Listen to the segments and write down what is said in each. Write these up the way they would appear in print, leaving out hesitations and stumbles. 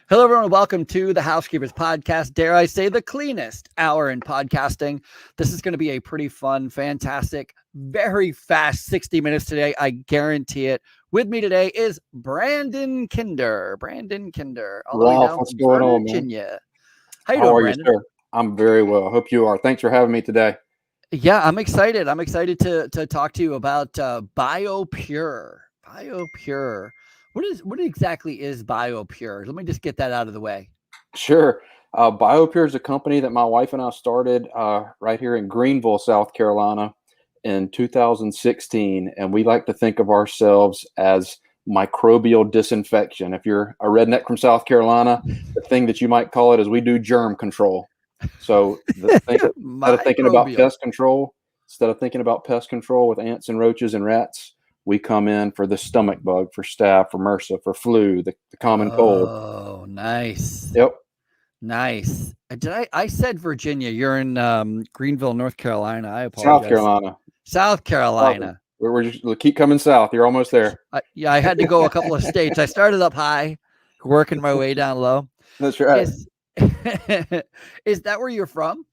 Hello, everyone. Welcome to the Housekeepers Podcast. Dare I say the cleanest hour in podcasting. This is going to be a pretty fun, fantastic, very fast 60 minutes today. I guarantee it. With me today is Brandon Kinder. All the way Ralph, down what's from going on, man? Virginia. How you How doing, are Brandon? you, sir? I'm very well. Hope you are. Thanks for having me today. Yeah, I'm excited. I'm excited to talk to you about Biopure. Biopure. What exactly is Biopure? Let me just get that out of the way. Sure. Biopure is a company that my wife and I started right here in Greenville, South Carolina in 2016. And we like to think of ourselves as microbial disinfection. If you're a redneck from South Carolina, the thing that you might call it is we do germ control. So instead of thinking about pest control, with ants and roaches and rats, we come in for the stomach bug, for staph, for MRSA, for flu, the common cold. Oh, nice. Yep. Nice. I said Virginia. You're in Greenville, North Carolina. I apologize. South Carolina. South Carolina. We'll keep coming south. You're almost there. Yeah, I had to go a couple of states. I started up high, working my way down low. That's right. Is that where you're from?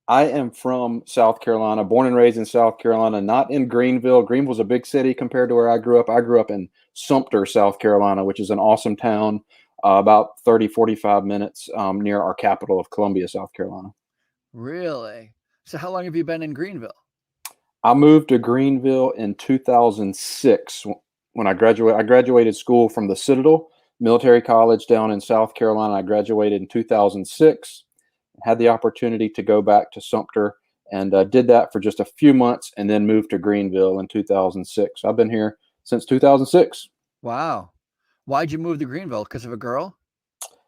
I am from South Carolina, born and raised in South Carolina, not in Greenville. Greenville's a big city compared to where I grew up. I grew up in Sumter, South Carolina, which is an awesome town, about 30, 45 minutes near our capital of Columbia, South Carolina. Really? So how long have you been in Greenville? I moved to Greenville in 2006 when I graduated. I graduated school from the Citadel Military College down in South Carolina. I graduated in 2006. Had the opportunity to go back to Sumter and did that for just a few months and then moved to Greenville in 2006. I've been here since 2006. Wow. Why'd you move to Greenville? Because of a girl?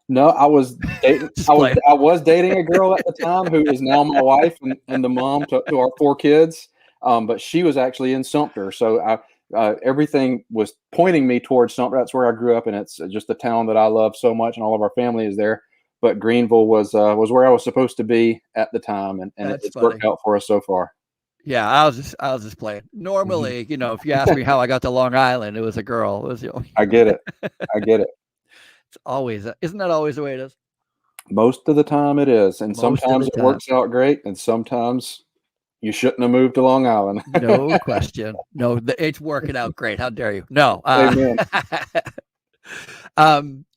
No, I was dating. I was dating a girl at the time who is now my wife and the mom to our 4 kids. But she was actually in Sumter, so everything was pointing me towards Sumter. That's where I grew up, and it's just a town that I love so much, and all of our family is there. But Greenville was where I was supposed to be at the time, and it's worked out for us so far. Yeah, I was just playing. Normally, if you ask me how I got to Long Island, it was a girl. It was I get it. It's always, isn't that always the way it is? Most of the time it is, and sometimes it works out great, and sometimes you shouldn't have moved to Long Island. No question. No, it's working out great. How dare you? No. Amen.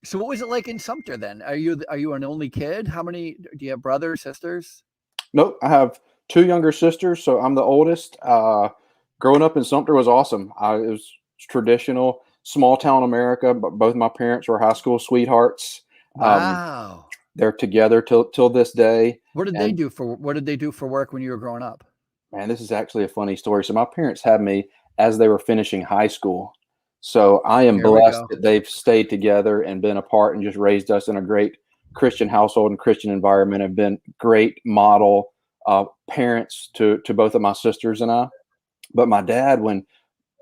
So what was it like in Sumter then? Are you an only kid? How many do you have, brothers, sisters? Nope. I have 2 younger sisters, so I'm the oldest. Growing up in Sumter was awesome. It was traditional small town America, but both my parents were high school sweethearts. Wow. They're together till this day. What did they do for work when you were growing up? Man, this is actually a funny story. So my parents had me as they were finishing high school. So I am blessed that they've stayed together and been apart and just raised us in a great Christian household and Christian environment, and been great model parents to both of my sisters and I. But my dad, when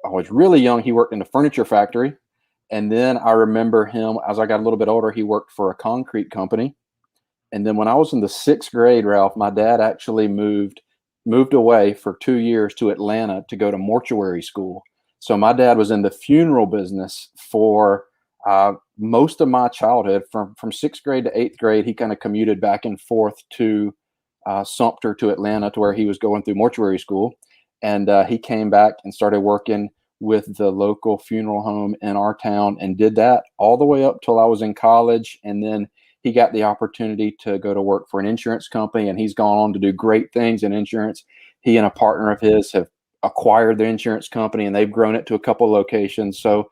I was really young, he worked in a furniture factory. And then I remember him as I got a little bit older, he worked for a concrete company. And then when I was in the 6th grade, Ralph, my dad actually moved away for 2 years to Atlanta to go to mortuary school. So my dad was in the funeral business for most of my childhood. From 6th grade to 8th grade, he kind of commuted back and forth to Sumter to Atlanta, to where he was going through mortuary school. And he came back and started working with the local funeral home in our town, and did that all the way up till I was in college. And then he got the opportunity to go to work for an insurance company, and he's gone on to do great things in insurance. He and a partner of his have acquired the insurance company, and they've grown it to a couple locations. So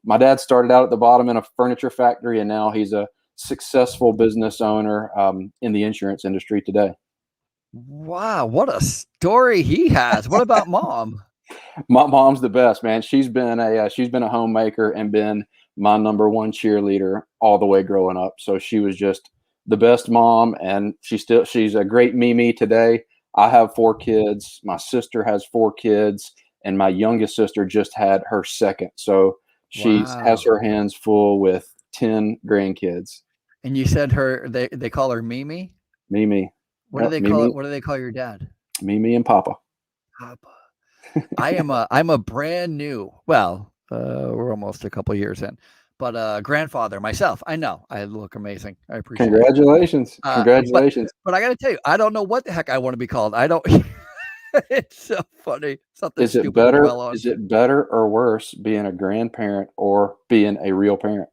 my dad started out at the bottom in a furniture factory, and now he's a successful business owner in the insurance industry today. Wow, what a story he has. What about mom? My mom's the best, man. She's been a homemaker and been my number one cheerleader all the way growing up. So she was just the best mom, and she's a great Mimi today. I have 4 kids. My sister has 4 kids, and my youngest sister just had her second. So she has her hands full with 10 grandkids. And you said they call her Mimi? Mimi. What do they call it? What do they call your dad? Mimi and Papa. Papa. I'm a brand new, well, we're almost a couple years in, but grandfather myself. I know I look amazing. I appreciate Congratulations. Congratulations. But I got to tell you, I don't know what the heck I want to be called. I don't. It's so funny. Something Is it stupid to dwell on. better? Is it better or worse being a grandparent or being a real parent?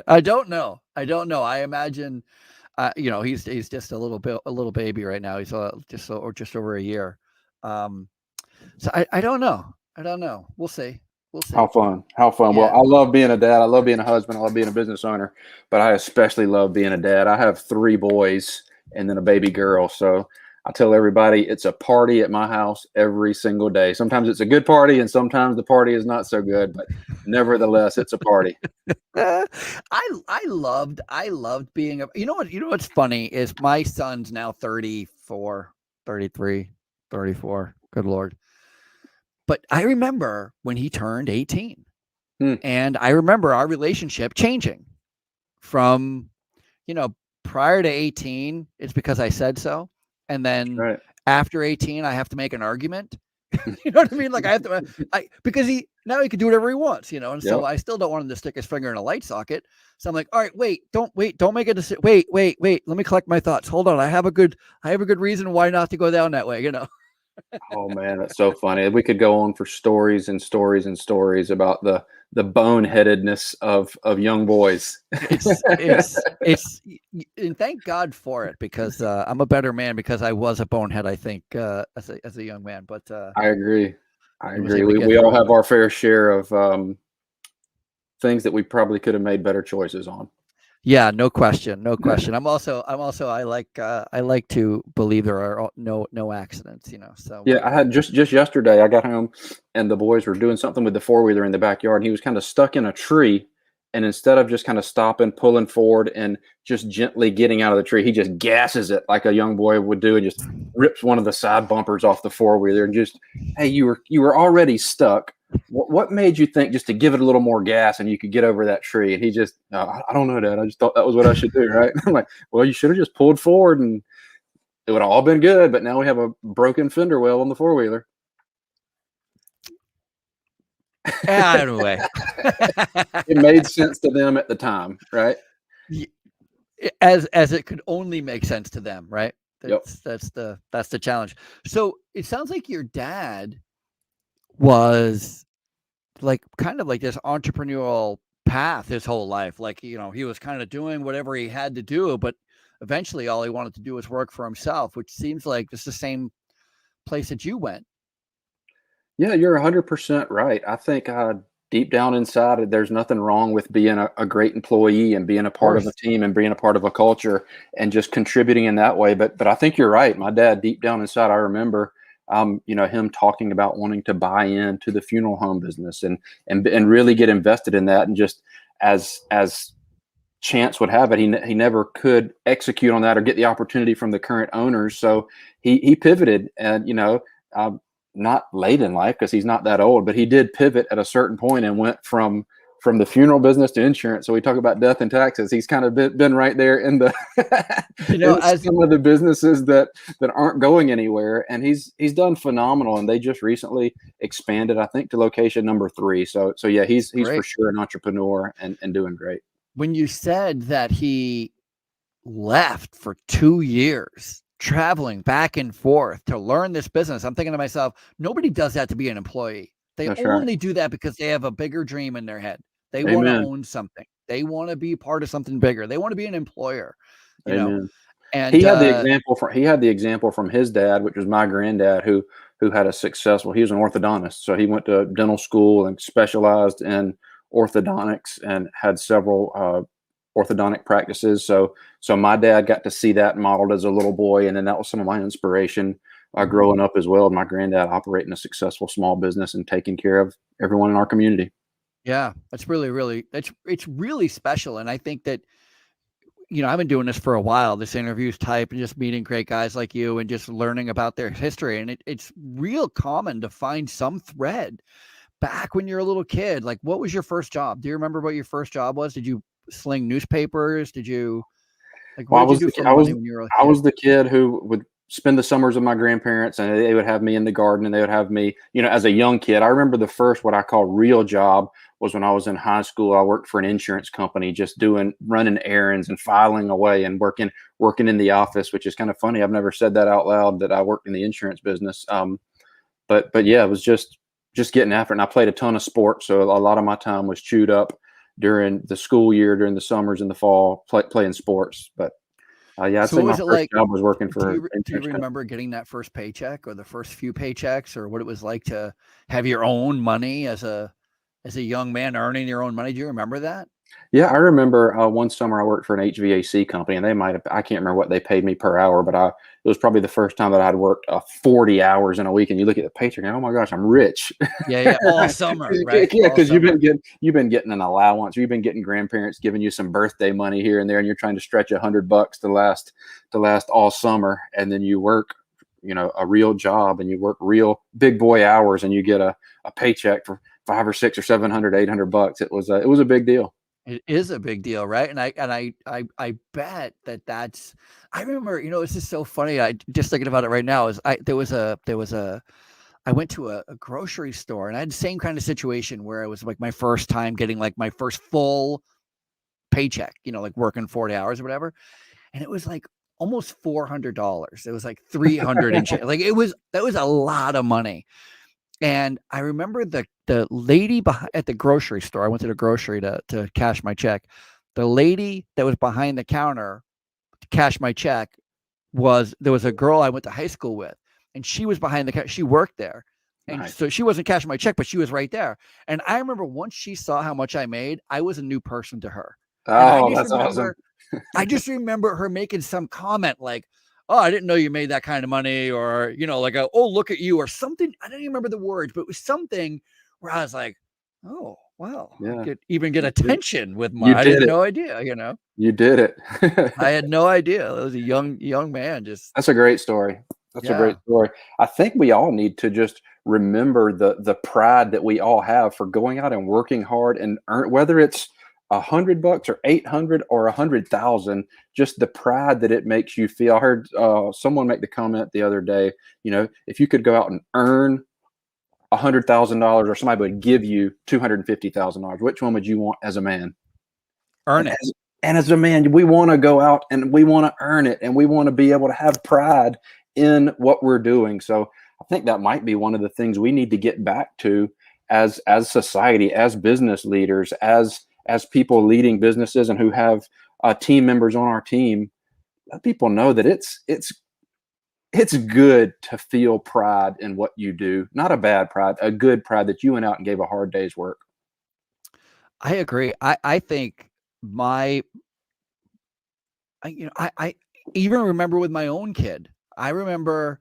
I don't know. I imagine, he's just a little baby right now. He's just over a year. So I don't know. We'll see. How fun. Well, Yeah. I love being a dad. I love being a husband. I love being a business owner, but I especially love being a dad. I have 3 boys and then a baby girl. So I tell everybody it's a party at my house every single day. Sometimes it's a good party and sometimes the party is not so good, but nevertheless, it's a party. I loved being what's funny is my son's now 34, 33, 34. Good Lord. But I remember when he turned 18 and I remember our relationship changing from, prior to 18, it's because I said so. And then after 18, I have to make an argument. You know what I mean? Like because he can do whatever he wants, and so I still don't want him to stick his finger in a light socket. So I'm like, all right, don't make a decision. Wait. Let me collect my thoughts. Hold on. I have a good reason why not to go down that way, Oh man, that's so funny. We could go on for stories and stories and stories about the boneheadedness of young boys. It's and thank God for it, because I'm a better man because I was a bonehead, I think, as a young man. But I agree. We all have our fair share of things that we probably could have made better choices on. Yeah, no question. I'm also I like to believe there are no accidents, So yeah, I had just yesterday I got home and the boys were doing something with the 4-wheeler in the backyard and he was kind of stuck in a tree, and instead of just kind of stopping, pulling forward and just gently getting out of the tree, he just gasses it like a young boy would do and just rips one of the side bumpers off the 4-wheeler and just, hey, you were already stuck. What made you think just to give it a little more gas and you could get over that tree? And he just, I don't know, Dad. I just thought that was what I should do, right? I'm like, well, you should have just pulled forward and it would have all been good. But now we have a broken fender well on the 4-wheeler. Anyway, it made sense to them at the time, right? As it could only make sense to them, right? That's the challenge. So it sounds like your dad was like kind of like this entrepreneurial path his whole life. Like, he was kind of doing whatever he had to do, but eventually all he wanted to do was work for himself, which seems like it's the same place that you went. Yeah, you're 100% right. I think deep down inside, there's nothing wrong with being a great employee and being a part of a team and being a part of a culture and just contributing in that way. But I think you're right. My dad, deep down inside, I remember him talking about wanting to buy into the funeral home business and really get invested in that. And just as chance would have it, he never could execute on that or get the opportunity from the current owners. So he pivoted and, not late in life because he's not that old, but he did pivot at a certain point and went from the funeral business to insurance. So we talk about death and taxes. He's kind of been right there in the, as some of the businesses that aren't going anywhere. And he's done phenomenal. And they just recently expanded, I think, to location number 3. So yeah, he's for sure an entrepreneur and doing great. When you said that he left for 2 years, traveling back and forth to learn this business, I'm thinking to myself, nobody does that to be an employee. They only do that because they have a bigger dream in their head. They want to own something. They want to be part of something bigger. They want to be an employer. You know? And he had the example from his dad, which was my granddad, who had a successful. He was an orthodontist, so he went to dental school and specialized in orthodontics and had several orthodontic practices. So my dad got to see that modeled as a little boy. And then that was some of my inspiration growing up as well. My granddad operating a successful small business and taking care of everyone in our community. Yeah, that's really, it's really special. And I think that, I've been doing this for a while, this interviews type and just meeting great guys like you and just learning about their history. And it's real common to find some thread back when you're a little kid. Like, what was your first job? Do you remember what your first job was? Did you sling newspapers? Did you I was the kid who would spend the summers with my grandparents, and they would have me in the garden, and they would have me, as a young kid. I remember the first, what I call real job, was when I was in high school. I worked for an insurance company, just running errands and filing away and working in the office, which is kind of funny. I've never said that out loud, that I worked in the insurance business. But yeah, it was just getting after it. And I played a ton of sports, so a lot of my time was chewed up during the school year, during the summers and the fall, playing sports. But yeah, I'd say my first job was working for. Do you remember getting that first paycheck, or the first few paychecks, or what it was like to have your own money as a young man, earning your own money? Do you remember that? Yeah, I remember one summer I worked for an HVAC company, and I can't remember what they paid me per hour, but it was probably the first time that I'd worked 40 hours in a week. And you look at the paycheck and, oh my gosh, I'm rich. Yeah, all summer, right? Yeah, because you've been getting an allowance, or you've been getting grandparents giving you some birthday money here and there, and you're trying to stretch $100 to last all summer, and then you work, a real job, and you work real big boy hours, and you get a paycheck for $500 or $600 or $700, $800. It was a big deal. It is a big deal, right? And I bet that's. I remember, it's just so funny. I just thinking about it right now. I went to a grocery store, and I had the same kind of situation where it was like my first time getting like my first full paycheck, like working 40 hours or whatever, and it was like almost $400. It was like 300 and change. Like that was a lot of money. And I remember the lady at the grocery store. I went to the grocery to cash my check. The lady that was behind the counter to cash my check there was a girl I went to high school with, and she was behind the counter. She worked there. And nice. So she wasn't cashing my check, but she was right there. And I remember once she saw how much I made, I was a new person to her. Oh, that's awesome. I just remember her making some comment like, oh, I didn't know you made that kind of money, or, like, oh, look at you, or something. I don't even remember the words, but it was something where I was like, oh, wow, yeah. Even get attention with money. I had no idea, You did it. I had no idea. It was a young man. That's a great story. That's a great story. I think we all need to just remember the pride that we all have for going out and working hard and earn, whether it's $100 or $800 or 100,000, just the pride that it makes you feel. I heard someone make the comment the other day, if you could go out and earn $100,000, or somebody would give you $250,000, which one would you want as a man? Earn it. And as a man, we want to go out and we want to earn it, and we want to be able to have pride in what we're doing. So I think that might be one of the things we need to get back to as society, as business leaders, as people leading businesses and who have team members on our team. Let people know that it's good to feel pride in what you do. Not a bad pride, a good pride that you went out and gave a hard day's work. I agree. I think I even remember with my own kid. I remember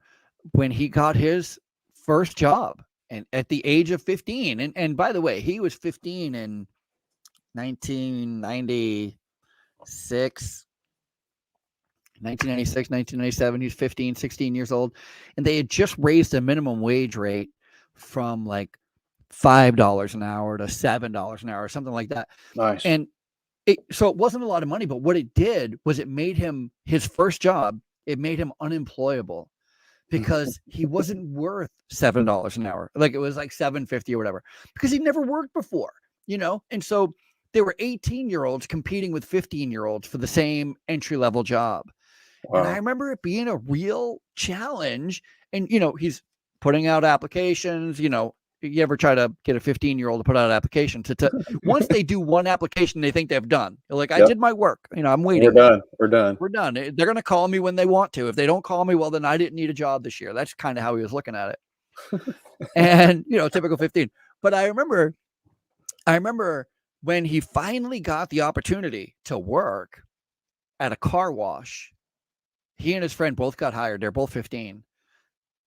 when he got his first job, and at the age of 15, and by the way, he was 15 in 1996, 1997, he's 15, 16 years old. And they had just raised the minimum wage rate from like $5 an hour to $7 an hour, or something like that. Nice. And so it wasn't a lot of money, but what it did was it made him, his first job, it made him unemployable because he wasn't worth $7 an hour. Like it was like $7.50 or whatever, because he'd never worked before, And so there were 18-year-olds competing with 15-year-olds for the same entry-level job. Wow. And I remember it being a real challenge. And, he's putting out applications. You ever try to get a 15-year-old to put out an application? Once they do one application, they think they've done. They're like, I did my work. I'm waiting. We're done. They're going to call me when they want to. If they don't call me, well, then I didn't need a job this year. That's kind of how he was looking at it. And, typical 15. But I remember when he finally got the opportunity to work at a car wash, he and his friend both got hired. They're both 15.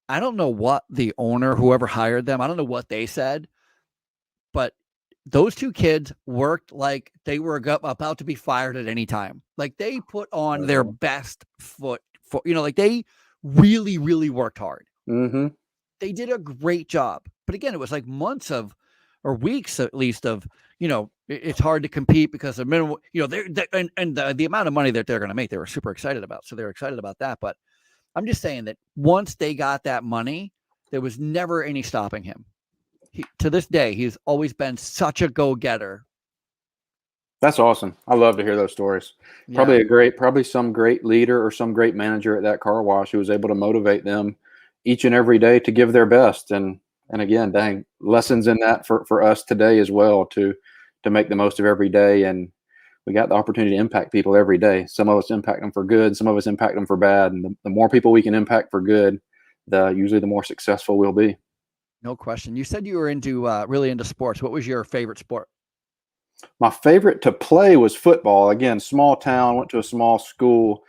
I don't know what the owner, whoever hired them, I don't know what they said, but those two kids worked like they were about to be fired at any time. Like they put on their best foot, like they really, really worked hard. Mm-hmm. They did a great job. But again, it was like months or weeks at least of, it's hard to compete because the minimum, the amount of money that they're going to make, they were super excited about. So they're excited about that. But I'm just saying that once they got that money, there was never any stopping him. To this day, he's always been such a go-getter. That's awesome. I love to hear those stories. Yeah. Probably some great leader or some great manager at that car wash who was able to motivate them each and every day to give their best. And again, dang, lessons in that for us today as well, to make the most of every day. And we got the opportunity to impact people every day. Some of us impact them for good, some of us impact them for bad. And the more people we can impact for good, usually the more successful we'll be. No question. You said you were really into sports. What was your favorite sport? My favorite to play was football. Again, small town, went to a small school.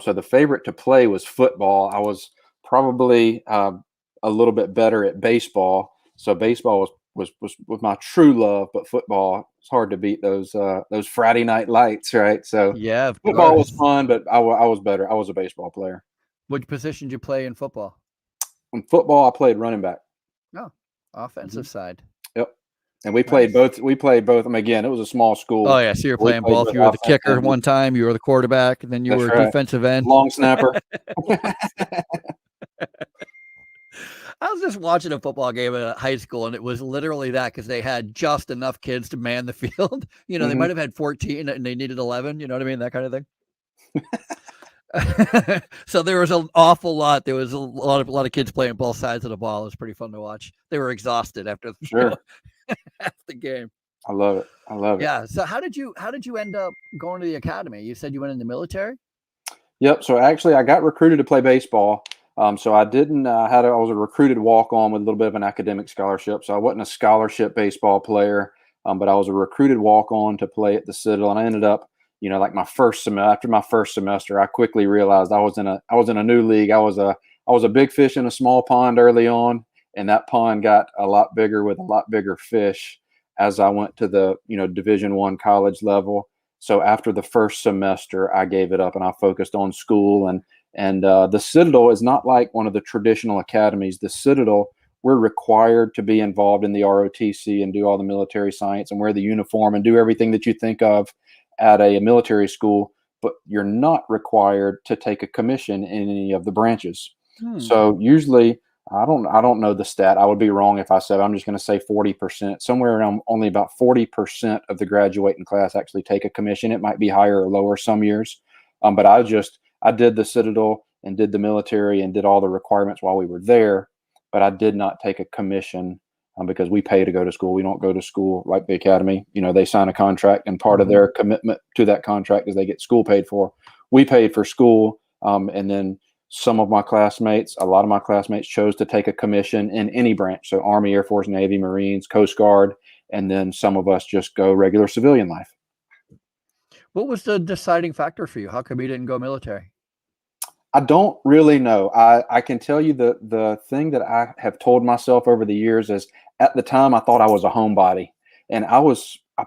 So the favorite to play was football. I was probably a little bit better at baseball. So baseball was my true love, but football, it's hard to beat those Friday night lights, right? So yeah, football was fun, but I was better. I was a baseball player. What position did you play in football? In football, I played running back. Oh, offensive side. Yep. And we played both. We played both. Again, it was a small school. Oh yeah, so you're playing both. You were the kicker one time. You were the quarterback, and then you were defensive end, long snapper. I was just watching a football game at high school, and it was literally that, because they had just enough kids to man the field. You know, they might have had 14 and they needed 11. You know what I mean? That kind of thing. So there was an awful lot. There was a lot of kids playing both sides of the ball. It was pretty fun to watch. They were exhausted after half the game. I love it. Yeah. So how did you end up going to the academy? You said you went in the military? Yep. So actually, I got recruited to play baseball. So I didn't. I was a recruited walk-on with a little bit of an academic scholarship. So I wasn't a scholarship baseball player, but I was a recruited walk-on to play at the Citadel, and I ended up, like after my first semester, I quickly realized I was in a new league. I was a big fish in a small pond early on, and that pond got a lot bigger with a lot bigger fish as I went to the Division I college level. So after the first semester, I gave it up and I focused on school. And the Citadel is not like one of the traditional academies. The Citadel, we're required to be involved in the ROTC and do all the military science and wear the uniform and do everything that you think of at a military school, but you're not required to take a commission in any of the branches. So usually, I don't know the stat. I would be wrong if I said, I'm just going to say 40%. Somewhere around only about 40% of the graduating class actually take a commission. It might be higher or lower some years. But I did the Citadel and did the military and did all the requirements while we were there, but I did not take a commission because we pay to go to school. We don't go to school like the academy. They sign a contract, and part of their commitment to that contract is they get school paid for. We paid for school, and then a lot of my classmates chose to take a commission in any branch. So Army, Air Force, Navy, Marines, Coast Guard, and then some of us just go regular civilian life. What was the deciding factor for you? How come you didn't go military? I don't really know. I can tell you the thing that I have told myself over the years is, at the time I thought I was a homebody, and I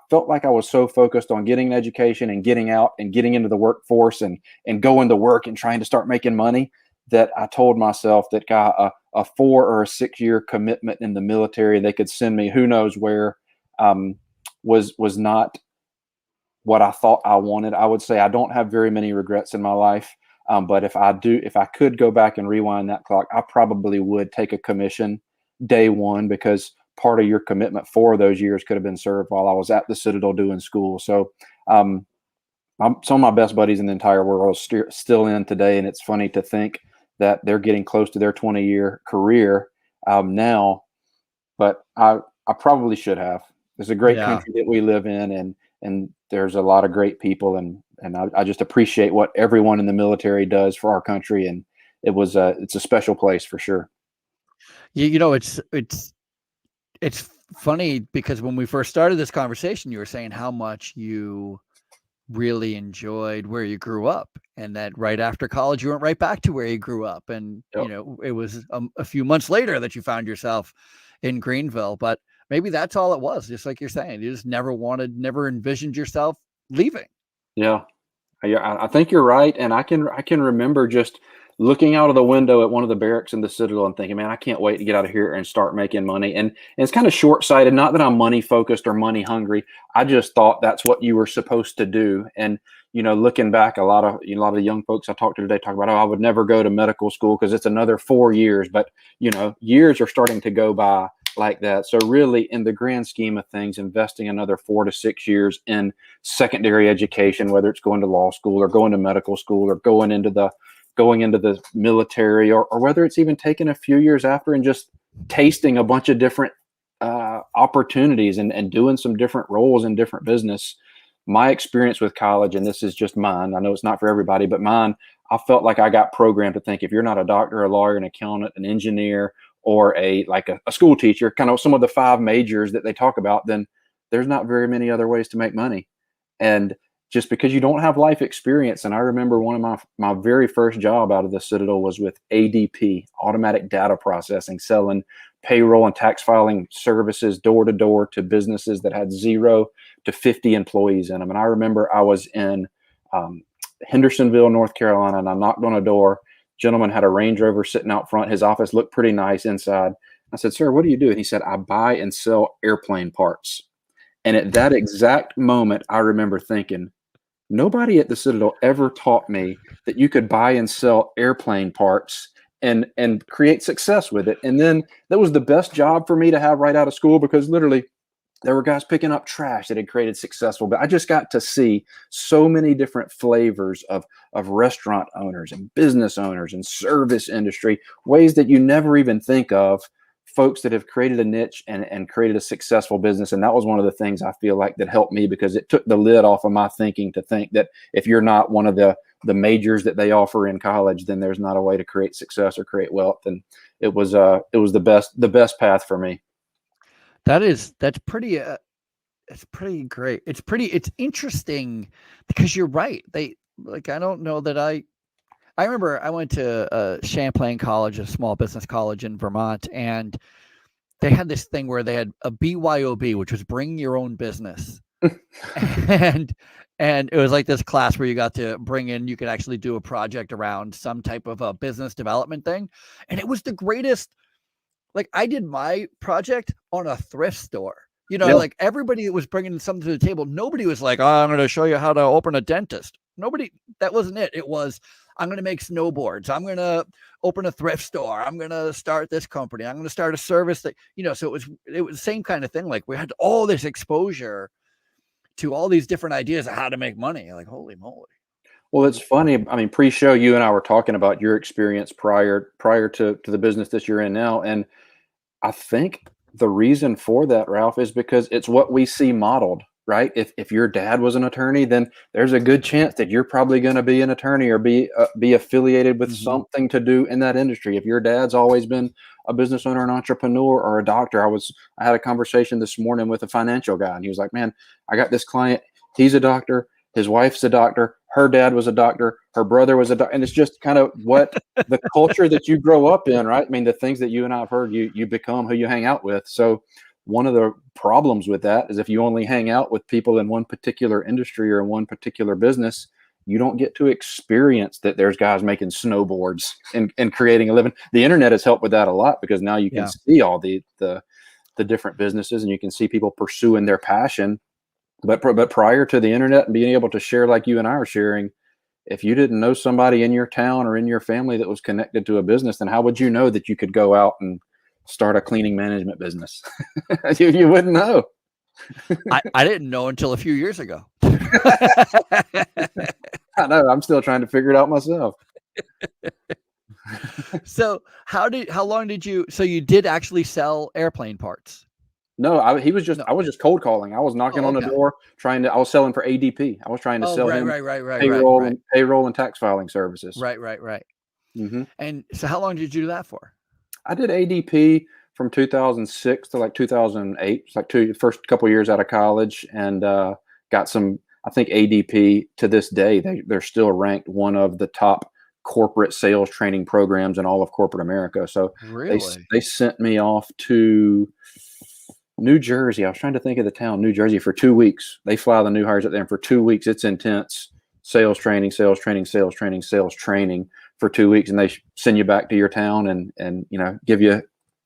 felt like I was so focused on getting an education and getting out and getting into the workforce and going to work and trying to start making money, that I told myself that a 4 or a 6 year commitment in the military, they could send me who knows where, was not what I thought I wanted. I would say I don't have very many regrets in my life. But if I could go back and rewind that clock, I probably would take a commission day one, because part of your commitment for those years could have been served while I was at the Citadel doing school. So some of my best buddies in the entire world are still in today. And it's funny to think that they're getting close to their 20-year career now, but I probably should have. It's a great country that we live in, and there's a lot of great people, and I just appreciate what everyone in the military does for our country. And it's a special place for sure. It's funny because when we first started this conversation, you were saying how much you really enjoyed where you grew up, and that right after college, you went right back to where you grew up. And, it was a few months later that you found yourself in Greenville, but maybe that's all it was. Just like you're saying, you just never envisioned yourself leaving. Yeah, I think you're right. And I can remember just looking out of the window at one of the barracks in the Citadel and thinking, man, I can't wait to get out of here and start making money. And it's kind of short-sighted. Not that I'm money focused or money hungry. I just thought that's what you were supposed to do. And, looking back, a lot of young folks I talked to today talk about, I would never go to medical school because it's another 4 years. But, years are starting to go by like that. So really, in the grand scheme of things, investing another 4 to 6 years in secondary education, whether it's going to law school or going to medical school or going into the military, or whether it's even taking a few years after and just tasting a bunch of different opportunities and doing some different roles in different business. My experience with college, and this is just mine, I know it's not for everybody, but mine, I felt like I got programmed to think if you're not a doctor, a lawyer, an accountant, an engineer, or a school teacher, kind of some of the 5 majors that they talk about, then there's not very many other ways to make money. And just because you don't have life experience. And I remember one of my very first job out of the Citadel was with ADP, automatic data processing, selling payroll and tax filing services door to door to businesses that had 0 to 50 employees in them. And I remember I was in Hendersonville, North Carolina, and I knocked on a door. Gentleman had a Range Rover sitting out front. His office looked pretty nice inside. I said, "Sir, what do you do?" And he said, "I buy and sell airplane parts." And at that exact moment, I remember thinking, nobody at the Citadel ever taught me that you could buy and sell airplane parts and create success with it. And then that was the best job for me to have right out of school, because literally there were guys picking up trash that had created successful. But I just got to see so many different flavors of restaurant owners and business owners and service industry, ways that you never even think of, folks that have created a niche and created a successful business. And that was one of the things I feel like that helped me, because it took the lid off of my thinking to think that if you're not one of the majors that they offer in college, then there's not a way to create success or create wealth. And it was the best path for me. That's pretty it's pretty great. It's interesting because you're right. I don't know that I remember I went to Champlain College, a small business college in Vermont, and they had this thing where they had a BYOB, which was bring your own business. and it was like this class where you got to bring in, you could actually do a project around some type of a business development thing. And it was the greatest. Like, I did my project on a thrift store. Like everybody that was bringing something to the table, nobody was like, "Oh, I'm going to show you how to open a dentist." Nobody, that wasn't it. It was, "I'm going to make snowboards. I'm going to open a thrift store. I'm going to start this company. I'm going to start a service that," so it was the same kind of thing. Like, we had all this exposure to all these different ideas of how to make money. Like, holy moly. Well, it's funny. I mean, pre-show, you and I were talking about your experience prior to the business that you're in now. And I think the reason for that, Ralph, is because it's what we see modeled, right? If your dad was an attorney, then there's a good chance that you're probably going to be an attorney or be affiliated with something to do in that industry. If your dad's always been a business owner, an entrepreneur, or a doctor, I had a conversation this morning with a financial guy, and he was like, "Man, I got this client. He's a doctor. His wife's a doctor. Her dad was a doctor. Her brother was a doctor." And it's just kind of what the culture that you grow up in, right? I mean, the things that you and I have heard, you become who you hang out with. So one of the problems with that is if you only hang out with people in one particular industry or in one particular business, you don't get to experience that there's guys making snowboards and creating a living. The internet has helped with that a lot, because now you can see all the different businesses, and you can see people pursuing their passion. But prior to the internet and being able to share like you and I are sharing, if you didn't know somebody in your town or in your family that was connected to a business, then how would you know that you could go out and start a cleaning management business? You wouldn't know. I didn't know until a few years ago. I know. I'm still trying to figure it out myself. So how long did you did actually sell airplane parts? No, I was just cold calling. I was knocking on the door I was selling for ADP. I was trying to sell him payroll and tax filing services. Right. Mm-hmm. And so how long did you do that for? I did ADP from 2006 to like 2008. It's like first couple of years out of college, and got some, I think ADP to this day, they're still ranked one of the top corporate sales training programs in all of corporate America. So really? they sent me off to New Jersey. I was trying to think of the town, New Jersey, for 2 weeks. They fly the new hires up there, and for 2 weeks, it's intense sales training for 2 weeks. And they send you back to your town and give you a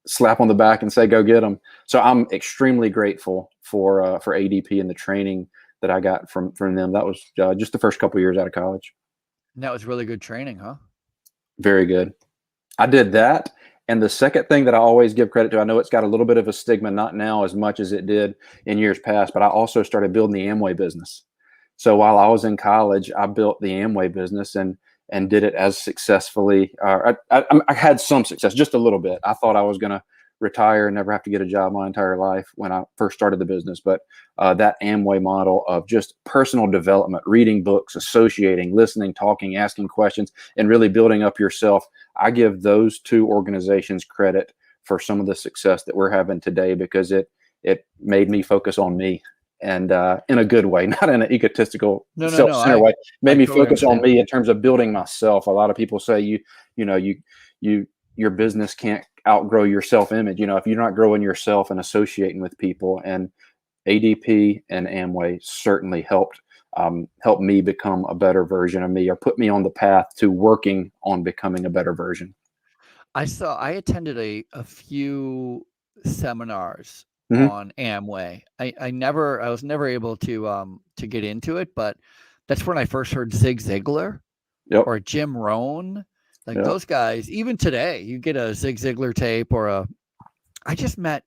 slap on the back and say, "Go get them." So I'm extremely grateful for ADP and the training that I got from them. That was just the first couple of years out of college. And that was really good training, huh? Very good. I did that. And the second thing that I always give credit to, I know it's got a little bit of a stigma, not now as much as it did in years past, but I also started building the Amway business. So while I was in college, I built the Amway business and did it as successfully. I had some success, just a little bit. I thought I was going to retire and never have to get a job my entire life when I first started the business. But that Amway model of just personal development, reading books, associating, listening, talking, asking questions, and really building up yourself. I give those two organizations credit for some of the success that we're having today, because it made me focus on me, and in a good way, not in an egotistical, self-centered way. Made me focus on me in terms of building myself. A lot of people say your business can't outgrow your self-image. If you're not growing yourself and associating with people, and ADP and Amway certainly helped me become a better version of me, or put me on the path to working on becoming a better version. I attended a few seminars on Amway. I was never able to get into it, but that's when I first heard Zig Ziglar or Jim Rohn. Those guys, even today, you get a Zig Ziglar tape I just met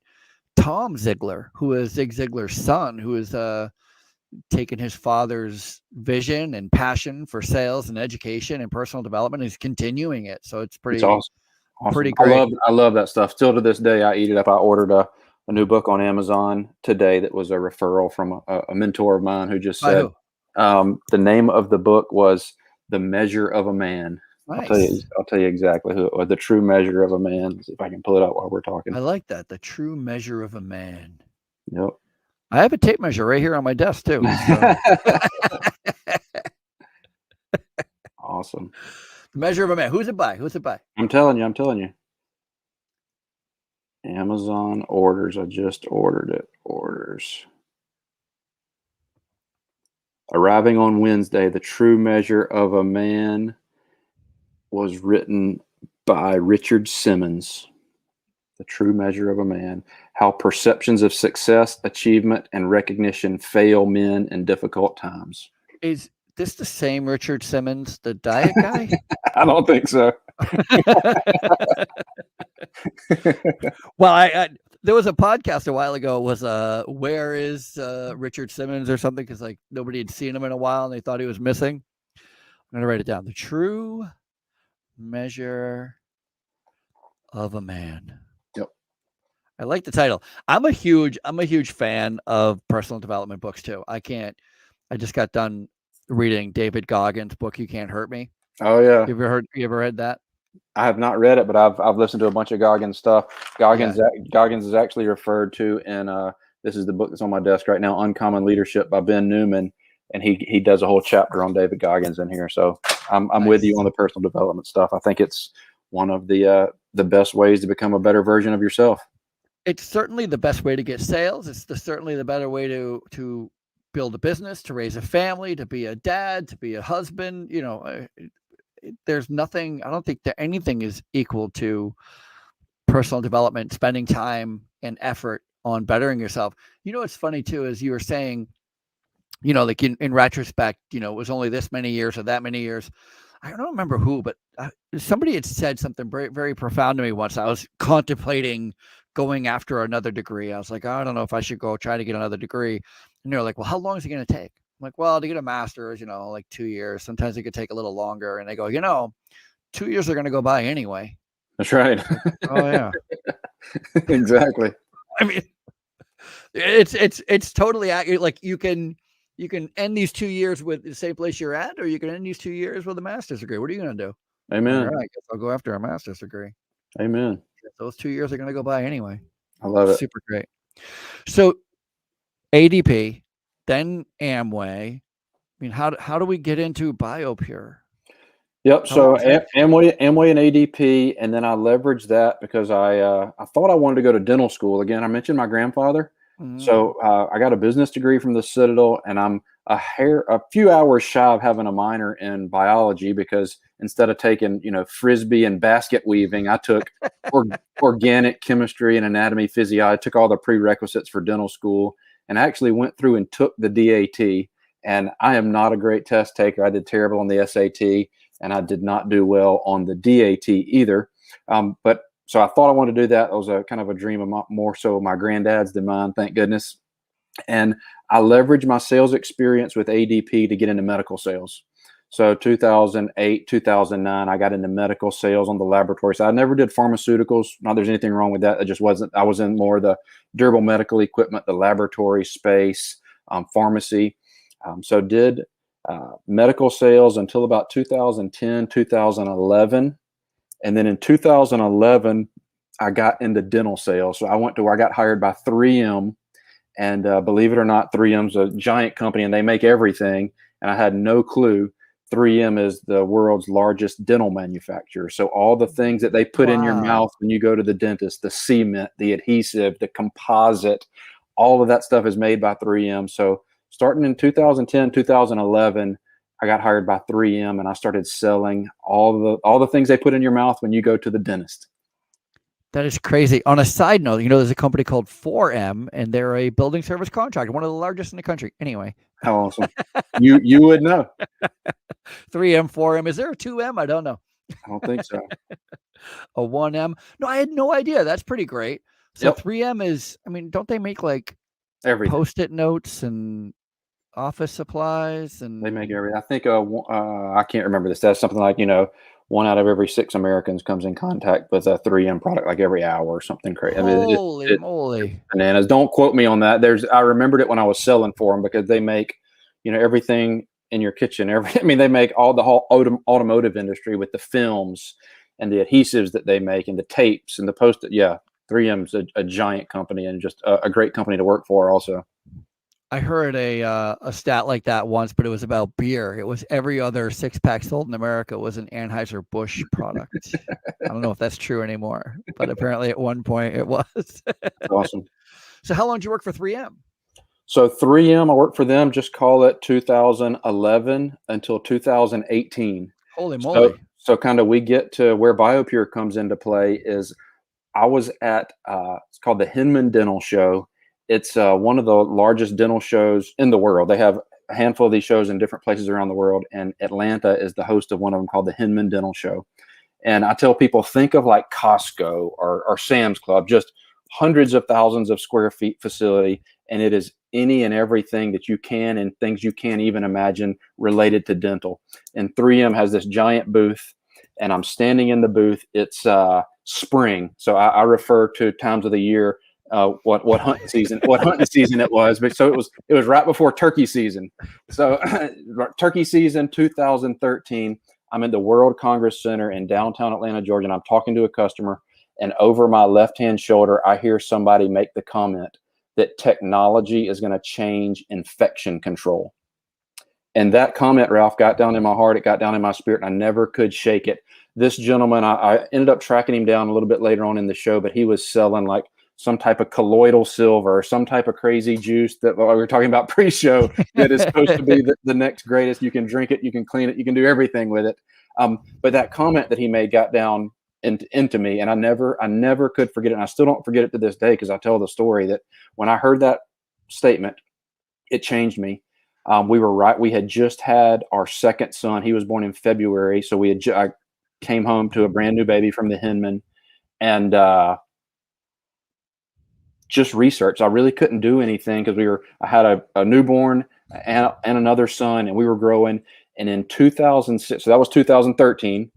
Tom Ziglar, who is Zig Ziglar's son, who is taken his father's vision and passion for sales and education and personal development, and is continuing it. So it's awesome. Pretty great. I love that stuff. Still to this day, I eat it up. I ordered a new book on Amazon today that was a referral from a mentor of mine who just said the name of the book was The Measure of a Man. Nice. I'll tell you exactly who it was. The True Measure of a Man. Let's see if I can pull it up while we're talking. I like that. The True Measure of a Man. Yep. I have a tape measure right here on my desk too. So. Awesome. The Measure of a Man. Who's it by? I'm telling you. Amazon orders. I just ordered it. Orders. Arriving on Wednesday. The True Measure of a Man was written by Richard Simmons. The True Measure of a Man. How perceptions of success, achievement, and recognition fail men in difficult times. Is this the same Richard Simmons, the diet guy? I don't think so. Well, there was a podcast a while ago. Was where is Richard Simmons or something? Because nobody had seen him in a while, and they thought he was missing. I'm gonna write it down. The True Measure of a Man. Yep. I like the title. I'm a huge fan of personal development books too. I just got done reading David Goggins' book, You Can't Hurt Me. Oh yeah. You ever read that? I have not read it, but I've listened to a bunch of Goggins stuff. Goggins is actually referred to in this is the book that's on my desk right now, Uncommon Leadership by Ben Newman, and he does a whole chapter on David Goggins in here. So I'm nice. With you on the personal development stuff. I think it's one of the best ways to become a better version of yourself. It's certainly the best way to get sales. It's certainly the better way to build a business, to raise a family, to be a dad, to be a husband. There's nothing, I don't think that anything is equal to personal development, spending time and effort on bettering yourself. What's funny too, is you were saying, in retrospect, it was only this many years or that many years. I don't remember who, but somebody had said something very, very profound to me once. I was contemplating going after another degree. I was like, I don't know if I should go try to get another degree. And they're like, well, how long is it going to take? I'm like, well, to get a master's, 2 years. Sometimes it could take a little longer. And they go, 2 years are going to go by anyway. That's right. Oh yeah. Exactly. I mean, it's totally accurate. Like you can end these 2 years with the same place you're at, or you can end these 2 years with a master's degree. What are you going to do? Amen. All right, I guess I'll go after a master's degree. Amen. Those 2 years are going to go by anyway. I love it. Super great. So ADP, then Amway. I mean, how do we get into Biopure? Yep. So Amway and ADP, and then I leveraged that because I thought I wanted to go to dental school again. I mentioned my grandfather, so I got a business degree from the Citadel, and I'm a few hours shy of having a minor in biology because instead of taking frisbee and basket weaving, I took organic chemistry and anatomy, physiology. I took all the prerequisites for dental school, and actually went through and took the DAT. And I am not a great test taker. I did terrible on the SAT, and I did not do well on the DAT either. But so I thought I wanted to do that. It was a kind of a dream of more so my granddad's than mine, thank goodness. And I leveraged my sales experience with ADP to get into medical sales. So 2008, 2009, I got into medical sales on the laboratory side. I never did pharmaceuticals. Not there's anything wrong with that. It just wasn't. I was in more the durable medical equipment, the laboratory space, pharmacy. So did medical sales until about 2010, 2011. And then in 2011, I got into dental sales. So I went to where I got hired by 3M. And believe it or not, 3M's a giant company and they make everything. And I had no clue 3M is the world's largest dental manufacturer. So all the things that they put in your mouth when you go to the dentist, the cement, the adhesive, the composite, all of that stuff is made by 3M. So starting in 2010, 2011, I got hired by 3M and I started selling all the things they put in your mouth when you go to the dentist. That is crazy. On a side note, there's a company called 4M, and they're a building service contractor, one of the largest in the country. Anyway. How awesome. You would know. 3M, 4M. Is there a 2M? I don't know. I don't think so. A 1M? No, I had no idea. That's pretty great. So yep. 3M is, don't they make like everything? Post-it notes and office supplies? And they make everything. I think I can't remember this. That's something like, 1 out of every 6 Americans comes in contact with a 3M product like every hour or something crazy. Holy moly. Bananas. Don't quote me on that. I remembered it when I was selling for them because they make, everything in your kitchen. They make all the whole automotive industry with the films and the adhesives that they make and the tapes and the Post-it. Yeah. 3M's a giant company and just a great company to work for also. I heard a stat like that once, but it was about beer. It was every other 6-pack sold in America was an Anheuser-Busch product. I don't know if that's true anymore, but apparently at one point it was. Awesome. So how long did you work for 3M? So 3M, I worked for them, just call it 2011 until 2018. Holy moly. So kind of we get to where Biopure comes into play is I was at, it's called the Henman Dental Show. It's one of the largest dental shows in the world. They have a handful of these shows in different places around the world, and Atlanta is the host of one of them called the Henman Dental Show. And I tell people, think of like Costco or Sam's Club, just hundreds of thousands of square feet facility, and it is any and everything that you can and things you can't even imagine related to dental. And 3M has this giant booth, and I'm standing in the booth. It's spring, so I refer to times of the year. What hunting season it was, but so it was right before turkey season. So turkey season 2013, I'm in the World Congress Center in downtown Atlanta, Georgia, and I'm talking to a customer, and over my left-hand shoulder, I hear somebody make the comment that technology is going to change infection control. And that comment, Ralph, got down in my heart. It got down in my spirit, and I never could shake it. This gentleman, I ended up tracking him down a little bit later on in the show, but he was selling like some type of colloidal silver or some type of crazy juice that we were talking about pre-show that is supposed to be the next greatest. You can drink it, you can clean it, you can do everything with it. But that comment that he made got down into me, and I never could forget it. And I still don't forget it to this day because I tell the story that when I heard that statement, it changed me. We had just had our second son. He was born in February. So I came home to a brand new baby from the Henman, and just research. I really couldn't do anything because I had a newborn and another son, and we were growing. And in 2006, so that was 2013.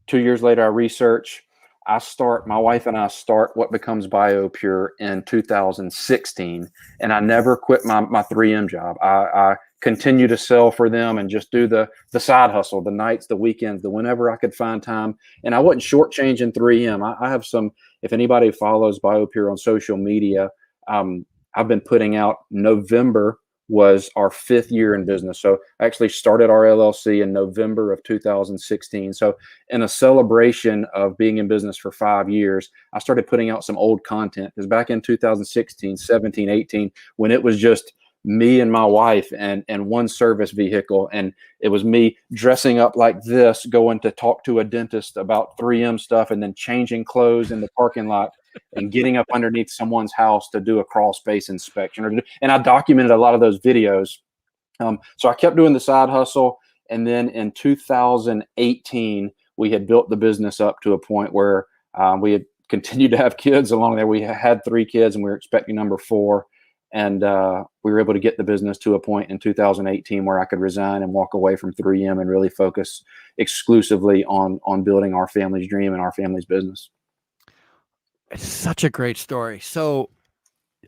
2 years later, I research. My wife and I start what becomes Biopure in 2016, and I never quit my 3M job. I continue to sell for them and just do the side hustle, the nights, the weekends, whenever I could find time. And I wasn't shortchanging 3M. I have some, if anybody follows Biopure on social media, I've been putting out, November was our 5th year in business. So I actually started our LLC in November of 2016. So in a celebration of being in business for 5 years, I started putting out some old content, because back in 2016, 17, 18, when it was just me and my wife and one service vehicle, and it was me dressing up like this, going to talk to a dentist about 3M stuff, and then changing clothes in the parking lot. and getting up underneath someone's house to do a crawl space inspection. And I documented a lot of those videos. So I kept doing the side hustle. And then in 2018, we had built the business up to a point where we had continued to have kids along there. We had 3 kids and we were expecting number 4. And we were able to get the business to a point in 2018 where I could resign and walk away from 3M and really focus exclusively on building our family's dream and our family's business. It's such a great story. So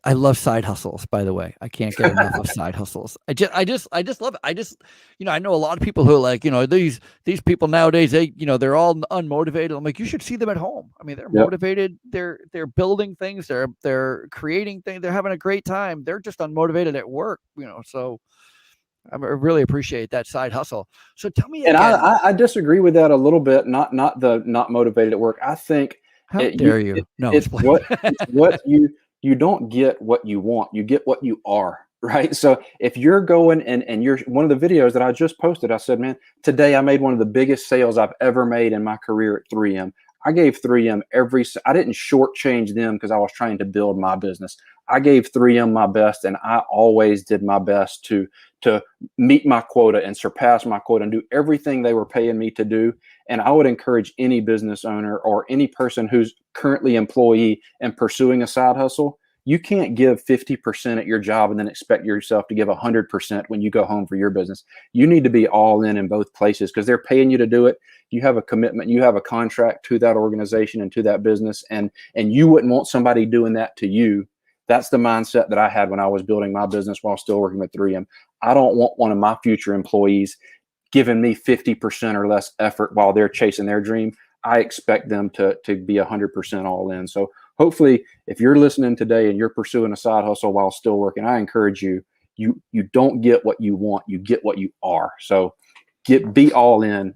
I love side hustles, by the way. I can't get enough of side hustles. I just love it. I know a lot of people who are like, these people nowadays, they're all unmotivated. I'm like, you should see them at home. I mean, they're motivated. They're building things. They're creating things. They're having a great time. They're just unmotivated at work, so I really appreciate that side hustle. So tell me. And I disagree with that a little bit. Not motivated at work. I think. How dare you? No, it's what you don't get what you want, you get what you are, right? So if you're going and you're one of the videos that I just posted, I said, man, today I made one of the biggest sales I've ever made in my career at 3M. I gave 3M I didn't shortchange them because I was trying to build my business. I gave 3M my best, and I always did my best to meet my quota and surpass my quota and do everything they were paying me to do. And I would encourage any business owner or any person who's currently employee and pursuing a side hustle, you can't give 50% at your job and then expect yourself to give 100% when you go home for your business. You need to be all in both places because they're paying you to do it. You have a commitment, you have a contract to that organization and to that business, and you wouldn't want somebody doing that to you. That's the mindset that I had when I was building my business while still working with 3M. I don't want one of my future employees giving me 50% or less effort while they're chasing their dream. I expect them to be 100% all in. So hopefully, if you're listening today and you're pursuing a side hustle while still working, I encourage you don't get what you want, you get what you are. So be all in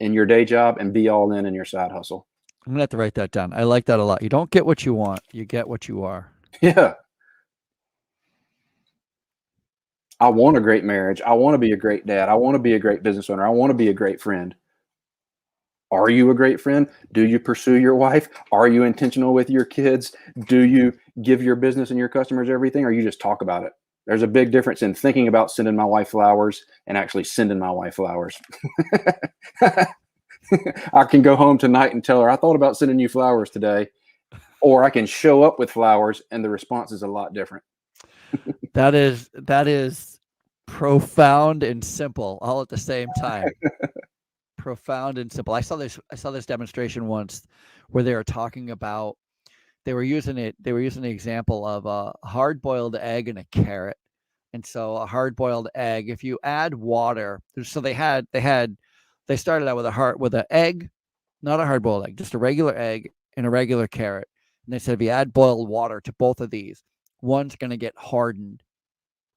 your day job and be all in your side hustle. I'm going to have to write that down. I like that a lot. You don't get what you want, you get what you are. Yeah. I want a great marriage. I want to be a great dad. I want to be a great business owner. I want to be a great friend. Are you a great friend? Do you pursue your wife? Are you intentional with your kids? Do you give your business and your customers everything, or you just talk about it? There's a big difference in thinking about sending my wife flowers and actually sending my wife flowers. I can go home tonight and tell her, I thought about sending you flowers today. Or I can show up with flowers and the response is a lot different. That is profound and simple all at the same time. Profound and simple. I saw this demonstration once where they were talking about, they were using the example of a hard-boiled egg and a carrot. And so a hard-boiled egg, if you add water, so they started out with an egg, not a hard-boiled egg, just a regular egg and a regular carrot. And they said if you add boiled water to both of these, one's going to get hardened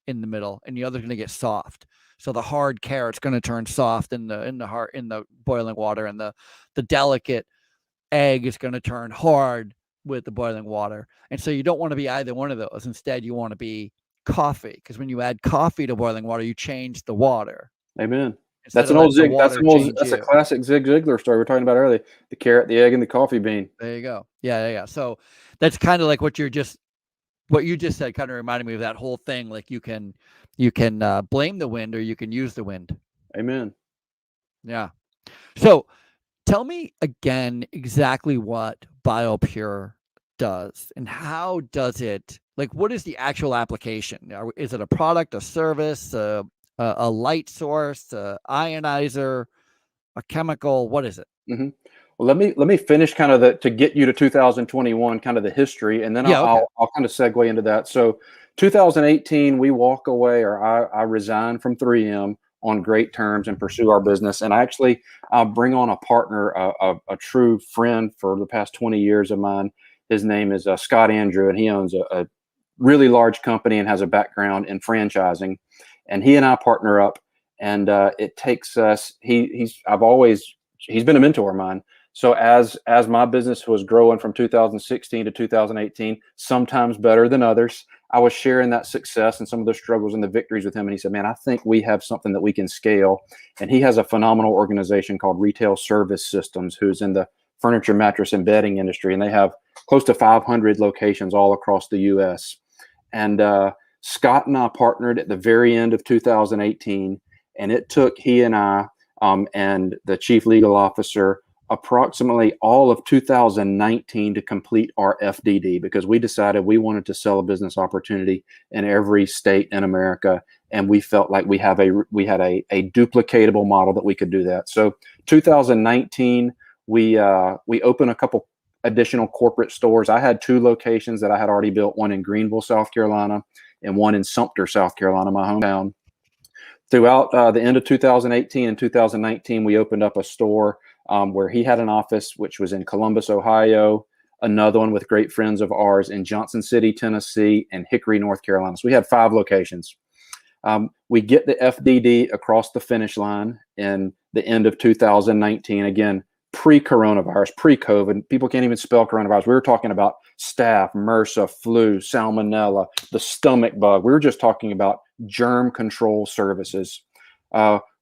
in the middle and the other's going to get soft. So the hard carrot's going to turn soft in the boiling water, and the delicate egg is going to turn hard with the boiling water. And so you don't want to be either one of those. Instead, you want to be coffee, because when you add coffee to boiling water, you change the water. Amen. That's a classic Zig Ziglar story we were talking about earlier. The carrot, the egg, and the coffee bean. There you go. Yeah. So that's kind of like what you just said, kind of reminded me of that whole thing. Like you can blame the wind or you can use the wind. Amen. Yeah. So tell me again exactly what Biopure does and how does it, like, what is the actual application? Is it a product, a service, a light source, a ionizer, a chemical? What is it? Mm-hmm. Well, let me finish kind of to get you to 2021, kind of the history, and then I'll kind of segue into that. So 2018, we walk away, or I resign from 3M on great terms and pursue our business. And I bring on a partner, a true friend for the past 20 years of mine. His name is Scott Andrew, and he owns a really large company and has a background in franchising. And he and I partner up, and it takes us. He's been a mentor of mine. So as my business was growing from 2016 to 2018, sometimes better than others, I was sharing that success and some of the struggles and the victories with him. And he said, man, I think we have something that we can scale. And he has a phenomenal organization called Retail Service Systems, who's in the furniture, mattress, and bedding industry. And they have close to 500 locations all across the U.S. And Scott and I partnered at the very end of 2018, and it took he and I and the chief legal officer approximately all of 2019 to complete our FDD, because we decided we wanted to sell a business opportunity in every state in America, and we felt like we had a duplicatable model that we could do that. So 2019, we opened a couple additional corporate stores. I had 2 locations that I had already built, one in Greenville, South Carolina, and one in Sumter, South Carolina, my hometown. Throughout the end of 2018 and 2019, we opened up a store where he had an office, which was in Columbus, Ohio, another one with great friends of ours in Johnson City, Tennessee, and Hickory, North Carolina. So we had 5 locations. We get the FDD across the finish line in the end of 2019. Again, pre-coronavirus, pre-COVID. People can't even spell coronavirus. We were talking about staph, MRSA, flu, salmonella, the stomach bug. We were just talking about germ control services.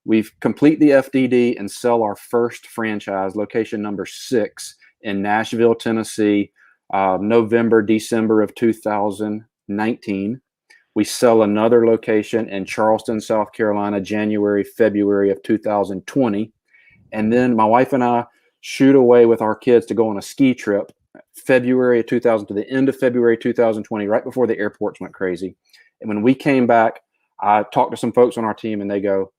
We've complete the FDD and sell our first franchise, location number 6 in Nashville, Tennessee, November, December of 2019. We sell another location in Charleston, South Carolina, January, February of 2020. And then my wife and I shoot away with our kids to go on a ski trip, February of 2000 to the end of February 2020, right before the airports went crazy. And when we came back, I talked to some folks on our team, and they go,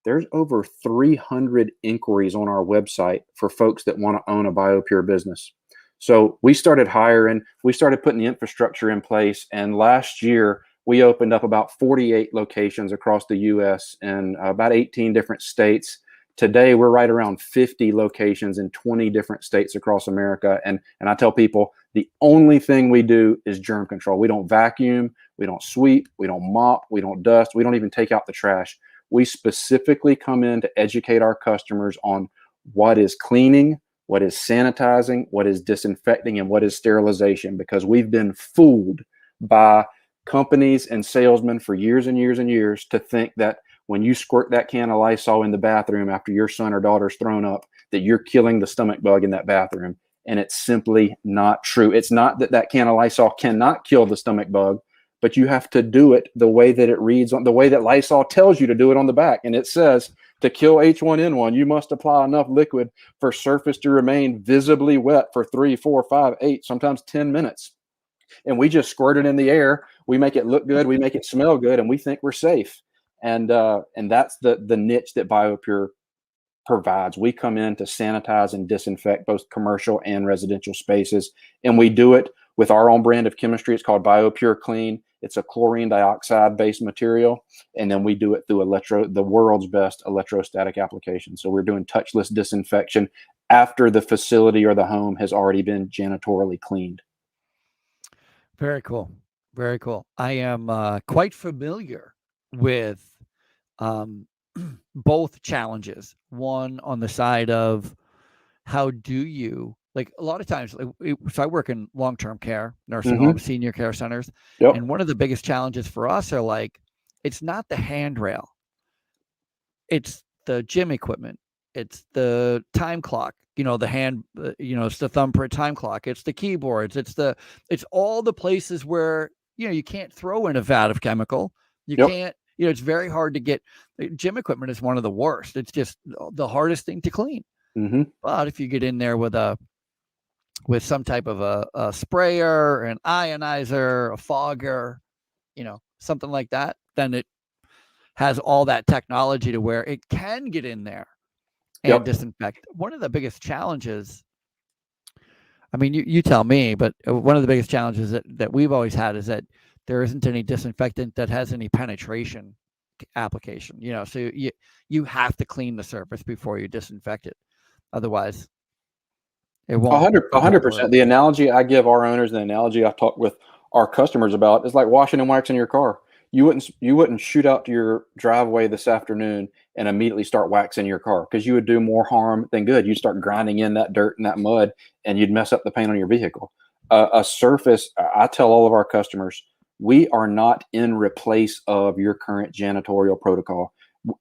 there's over 300 inquiries on our website for folks that want to own a Biopure business. So we started hiring, we started putting the infrastructure in place. And last year, we opened up about 48 locations across the U.S. in about 18 different states. Today, we're right around 50 locations in 20 different states across America. And I tell people, the only thing we do is germ control. We don't vacuum, we don't sweep, we don't mop, we don't dust, we don't even take out the trash. We specifically come in to educate our customers on what is cleaning, what is sanitizing, what is disinfecting, and what is sterilization, because we've been fooled by companies and salesmen for years and years and years to think that when you squirt that can of Lysol in the bathroom after your son or daughter's thrown up, that you're killing the stomach bug in that bathroom. And it's simply not true. It's not that that can of Lysol cannot kill the stomach bug, but you have to do it the way that it reads, on the way that Lysol tells you to do it on the back. And it says, to kill H1N1, you must apply enough liquid for surface to remain visibly wet for 3, 4, 5, 8, sometimes 10 minutes. And we just squirt it in the air. We make it look good. We make it smell good, and we think we're safe. And that's the niche that Biopure provides. We come in to sanitize and disinfect both commercial and residential spaces, and we do it with our own brand of chemistry. It's called Biopure Clean. It's a chlorine dioxide based material, and then we do it through the world's best electrostatic application. So we're doing touchless disinfection after the facility or the home has already been janitorially cleaned. Very cool. Very cool. I am quite familiar with both challenges. One on the side of how do you, like a lot of times, so I work in long-term care, nursing homes, senior care centers. Yep. And one of the biggest challenges for us are like, it's not the handrail, it's the gym equipment, it's the time clock, the hand, it's the thumbprint time clock, it's the keyboards, it's all the places where, you can't throw in a vat of chemical. You can't, it's very hard to get. Gym equipment is one of the worst. It's just the hardest thing to clean. But if you get in there with some type of a sprayer, an ionizer, a fogger, something like that, then it has all that technology to where it can get in there and disinfect. One of the biggest challenges, I mean, you tell me, but one of the biggest challenges that we've always had is that there isn't any disinfectant that has any penetration application, so you have to clean the surface before you disinfect it. Otherwise, it won't. 100%. The analogy I give our owners, the analogy I talk with our customers about, is like washing and waxing your car. You wouldn't shoot out to your driveway this afternoon and immediately start waxing your car, because you would do more harm than good. You'd start grinding in that dirt and that mud, and you'd mess up the paint on your vehicle. A surface, I tell all of our customers, we are not in replace of your current janitorial protocol.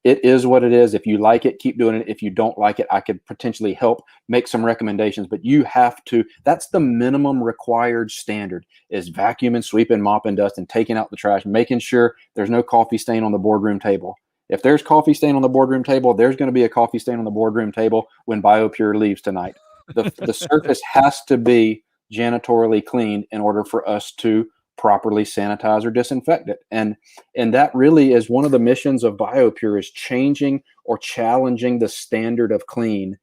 it is what it is. If you like it, keep doing it. If you don't like it, I could potentially help make some recommendations, but you have to, that's the minimum required standard, is vacuuming, sweeping, mopping, dusting, taking out the trash, making sure there's no coffee stain on the boardroom table. If there's coffee stain on the boardroom table, there's going to be a coffee stain on the boardroom table when Biopure leaves tonight. The surface has to be janitorially cleaned in order for us to properly sanitize or disinfect it. And that really is one of the missions of Biopure, is changing or challenging the standard of clean,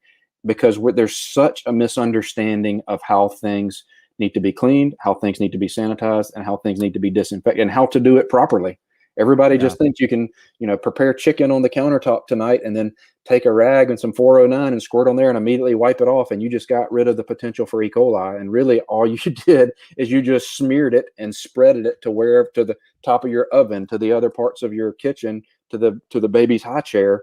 because there's such a misunderstanding of how things need to be cleaned, how things need to be sanitized, and how things need to be disinfected, and how to do it properly. Everybody just thinks you can, prepare chicken on the countertop tonight and then take a rag and some 409 and squirt on there and immediately wipe it off, and you just got rid of the potential for E. coli. And really all you did is you just smeared it and spreaded it to the top of your oven, to the other parts of your kitchen, to the baby's high chair,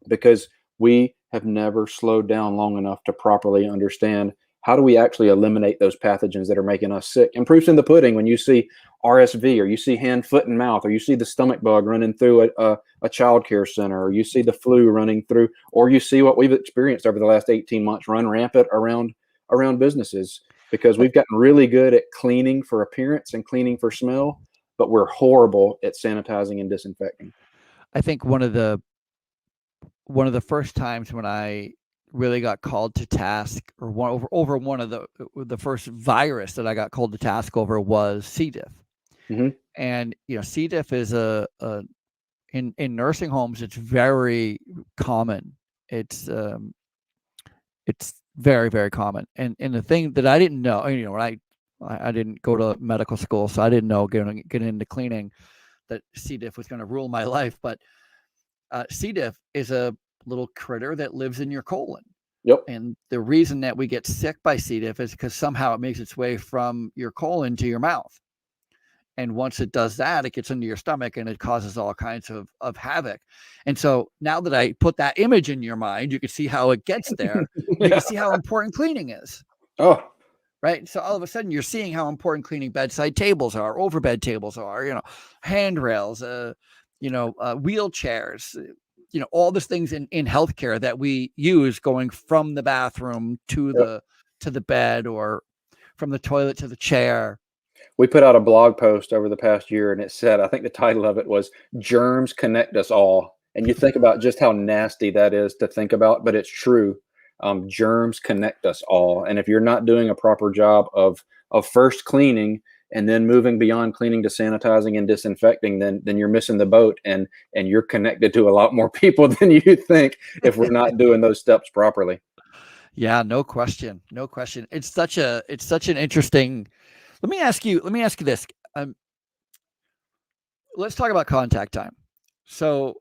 because we have never slowed down long enough to properly understand how do we actually eliminate those pathogens that are making us sick. And proof's in the pudding when you see RSV, or you see hand, foot, and mouth, or you see the stomach bug running through a child care center, or you see the flu running through, or you see what we've experienced over the last 18 months run rampant around businesses, because we've gotten really good at cleaning for appearance and cleaning for smell, but we're horrible at sanitizing and disinfecting. I think one of the first times when I really got called to task, or over one of the first virus that I got called to task over, was C. diff. Mm-hmm. And C. diff is in nursing homes, it's very common. It's very, very common. And the thing that I didn't know, when I didn't go to medical school, so I didn't know getting into cleaning that C. diff was going to rule my life. But C. diff is a little critter that lives in your colon. Yep. And the reason that we get sick by C. diff is because somehow it makes its way from your colon to your mouth. And once it does that, it gets into your stomach and it causes all kinds of havoc. And so now that I put that image in your mind, you can see how it gets there. You can see how important cleaning is. Oh, right. So all of a sudden you're seeing how important cleaning bedside tables are, overbed tables are, handrails, wheelchairs, all these things in healthcare that we use, going from the bathroom to the bed, or from the toilet to the chair. We put out a blog post over the past year, and it said, I think the title of it was "Germs Connect Us All." And you think about just how nasty that is to think about, but it's true. Germs connect us all. And if you're not doing a proper job of first cleaning and then moving beyond cleaning to sanitizing and disinfecting, then you're missing the boat, and you're connected to a lot more people than you think if we're not doing those steps properly. Yeah, no question. It's such an interesting. Let me ask you this. Let's talk about contact time. So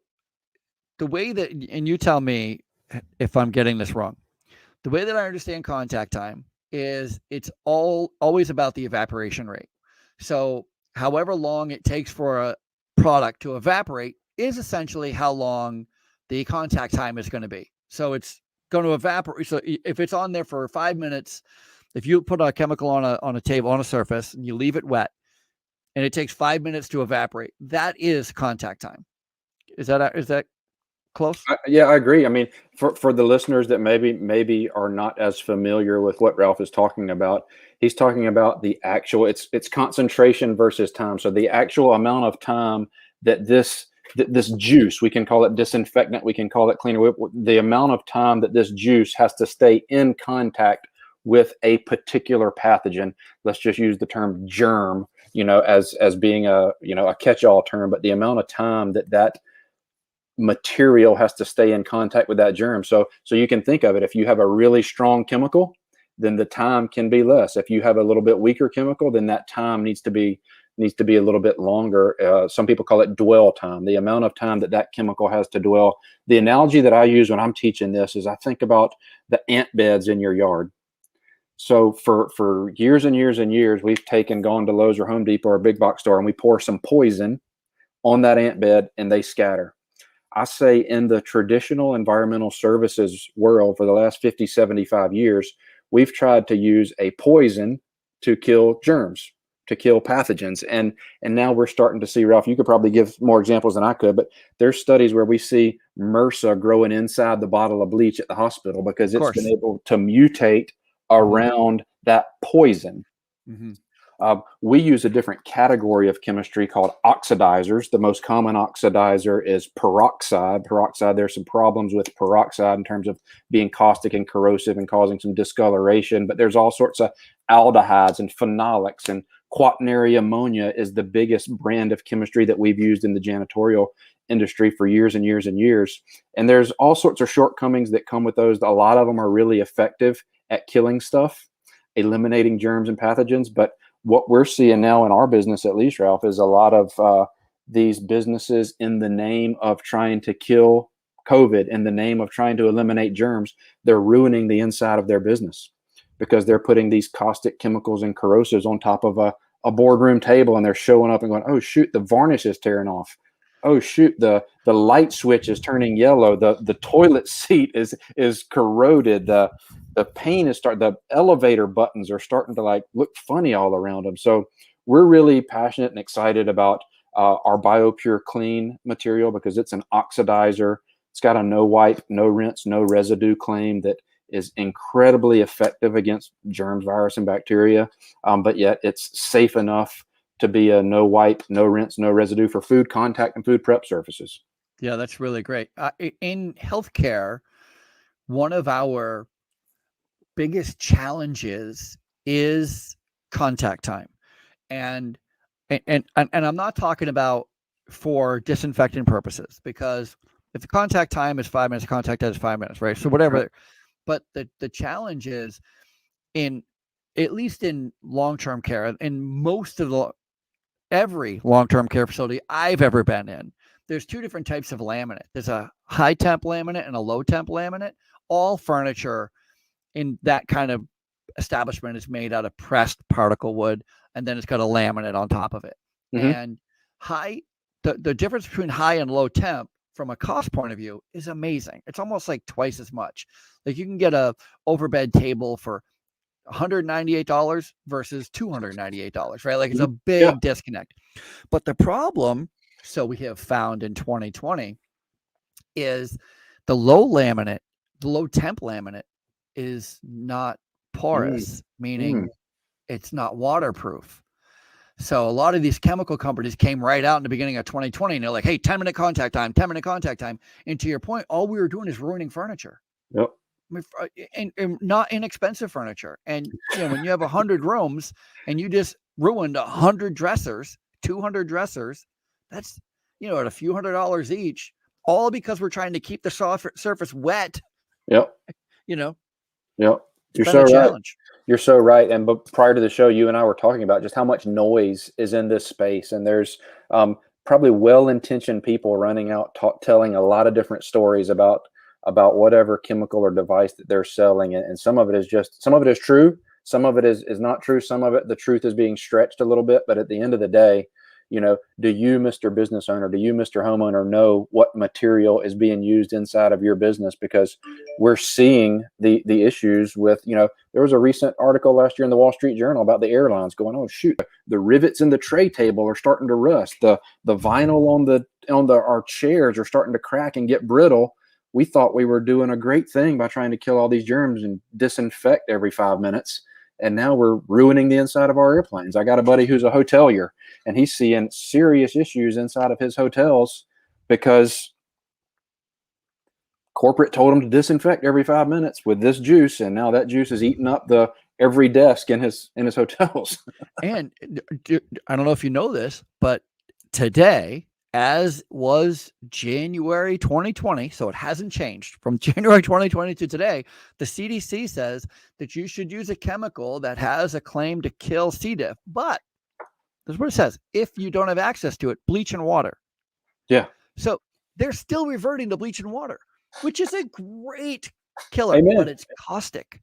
the way that, and you tell me if I'm getting this wrong, the way that I understand contact time is it's always about the evaporation rate. So however long it takes for a product to evaporate is essentially how long the contact time is going to be. So it's going to evaporate. So if it's on there for 5 minutes, if you put a chemical on a table, on a surface, and you leave it wet, and it takes 5 minutes to evaporate, that is contact time. Is that close? Yeah, I agree. I mean, for the listeners that maybe are not as familiar with what Ralph is talking about, he's talking about the actual, it's concentration versus time. So the actual amount of time that this juice, we can call it disinfectant, we can call it cleaner, the amount of time that this juice has to stay in contact with a particular pathogen. Let's just use the term germ, as being a catch-all term, but the amount of time that material has to stay in contact with that germ. So you can think of it, if you have a really strong chemical, then the time can be less. If you have a little bit weaker chemical, then that time needs to be a little bit longer. Some people call it dwell time, the amount of time that chemical has to dwell. The analogy that I use when I'm teaching this is I think about the ant beds in your yard. So for years and years and years, we've gone to Lowe's or Home Depot or a big box store, and we pour some poison on that ant bed and they scatter. I say in the traditional environmental services world for the last 50, 75 years, we've tried to use a poison to kill germs. to kill pathogens. And now we're starting to see, Ralph, you could probably give more examples than I could, but there's studies where we see MRSA growing inside the bottle of bleach at the hospital because it's been able to mutate around that poison. Mm-hmm. We use a different category of chemistry called oxidizers. The most common oxidizer is peroxide. There's some problems with peroxide in terms of being caustic and corrosive and causing some discoloration, but there's all sorts of aldehydes and phenolics, and quaternary ammonia is the biggest brand of chemistry that we've used in the janitorial industry for years and years and years. And there's all sorts of shortcomings that come with those. A lot of them are really effective at killing stuff, eliminating germs and pathogens, but what we're seeing now in our business, at least, Ralph, is a lot of these businesses, in the name of trying to kill COVID, in the name of trying to eliminate germs, they're ruining the inside of their business because they're putting these caustic chemicals and corrosives on top of a boardroom table, and they're showing up and going, oh, shoot, the varnish is tearing off. Oh, shoot, the light switch is turning yellow. The toilet seat is corroded. The paint is the elevator buttons are starting to like look funny all around them. So we're really passionate and excited about our Biopure clean material because it's an oxidizer. It's got a no wipe, no rinse, no residue claim that is incredibly effective against germs, virus, and bacteria. But yet it's safe enough to be a no wipe, no rinse, no residue for food contact and food prep surfaces. Yeah, that's really great. In healthcare, one of our biggest challenges is contact time. And I'm not talking about for disinfecting purposes, because if the contact time is 5 minutes, contact time is 5 minutes, right? So whatever. But the challenge is, at least in long-term care, in most of every long-term care facility I've ever been in, there's two different types of laminate. There's a high temp laminate and a low temp laminate. All furniture in that kind of establishment is made out of pressed particle wood, and then it's got a laminate on top of it. Mm-hmm. And the difference between high and low temp from a cost point of view is amazing. It's almost like twice as much. Like you can get a overbed table for $198 versus $298, right? Like it's a big disconnect. But the problem, so we have found in 2020, is the low temp laminate is not porous, meaning it's not waterproof. So a lot of these chemical companies came right out in the beginning of 2020 and they're like, hey, 10-minute contact time. And to your point, all we were doing is ruining furniture. Yep. And not inexpensive furniture. And when you have 100 rooms and you just ruined 100 dressers, 200 dressers, that's at a few $100s each, all because we're trying to keep the surface wet. Yep. Yep. You're so right. You're so right. And but prior to the show, you and I were talking about just how much noise is in this space, and there's probably well-intentioned people running out telling a lot of different stories about whatever chemical or device that they're selling. And some of it is true. Some of it is not true. Some of it, the truth is being stretched a little bit. But at the end of the day, do you, Mr. Business Owner, do you, Mr. Homeowner, know what material is being used inside of your business? Because we're seeing the issues with, there was a recent article last year in the Wall Street Journal about the airlines going, oh, shoot, the rivets in the tray table are starting to rust. The vinyl on our chairs are starting to crack and get brittle. We thought we were doing a great thing by trying to kill all these germs and disinfect every 5 minutes. And now we're ruining the inside of our airplanes. I got a buddy who's a hotelier, and he's seeing serious issues inside of his hotels because corporate told him to disinfect every 5 minutes with this juice. And now that juice is eating up every desk in his hotels. And I don't know if you know this, but today, as was January 2020, so it hasn't changed from January 2020 to today, the CDC says that you should use a chemical that has a claim to kill C. diff. But this is what it says. If you don't have access to it, bleach and water. Yeah. So they're still reverting to bleach and water, which is a great killer. Amen. But it's caustic.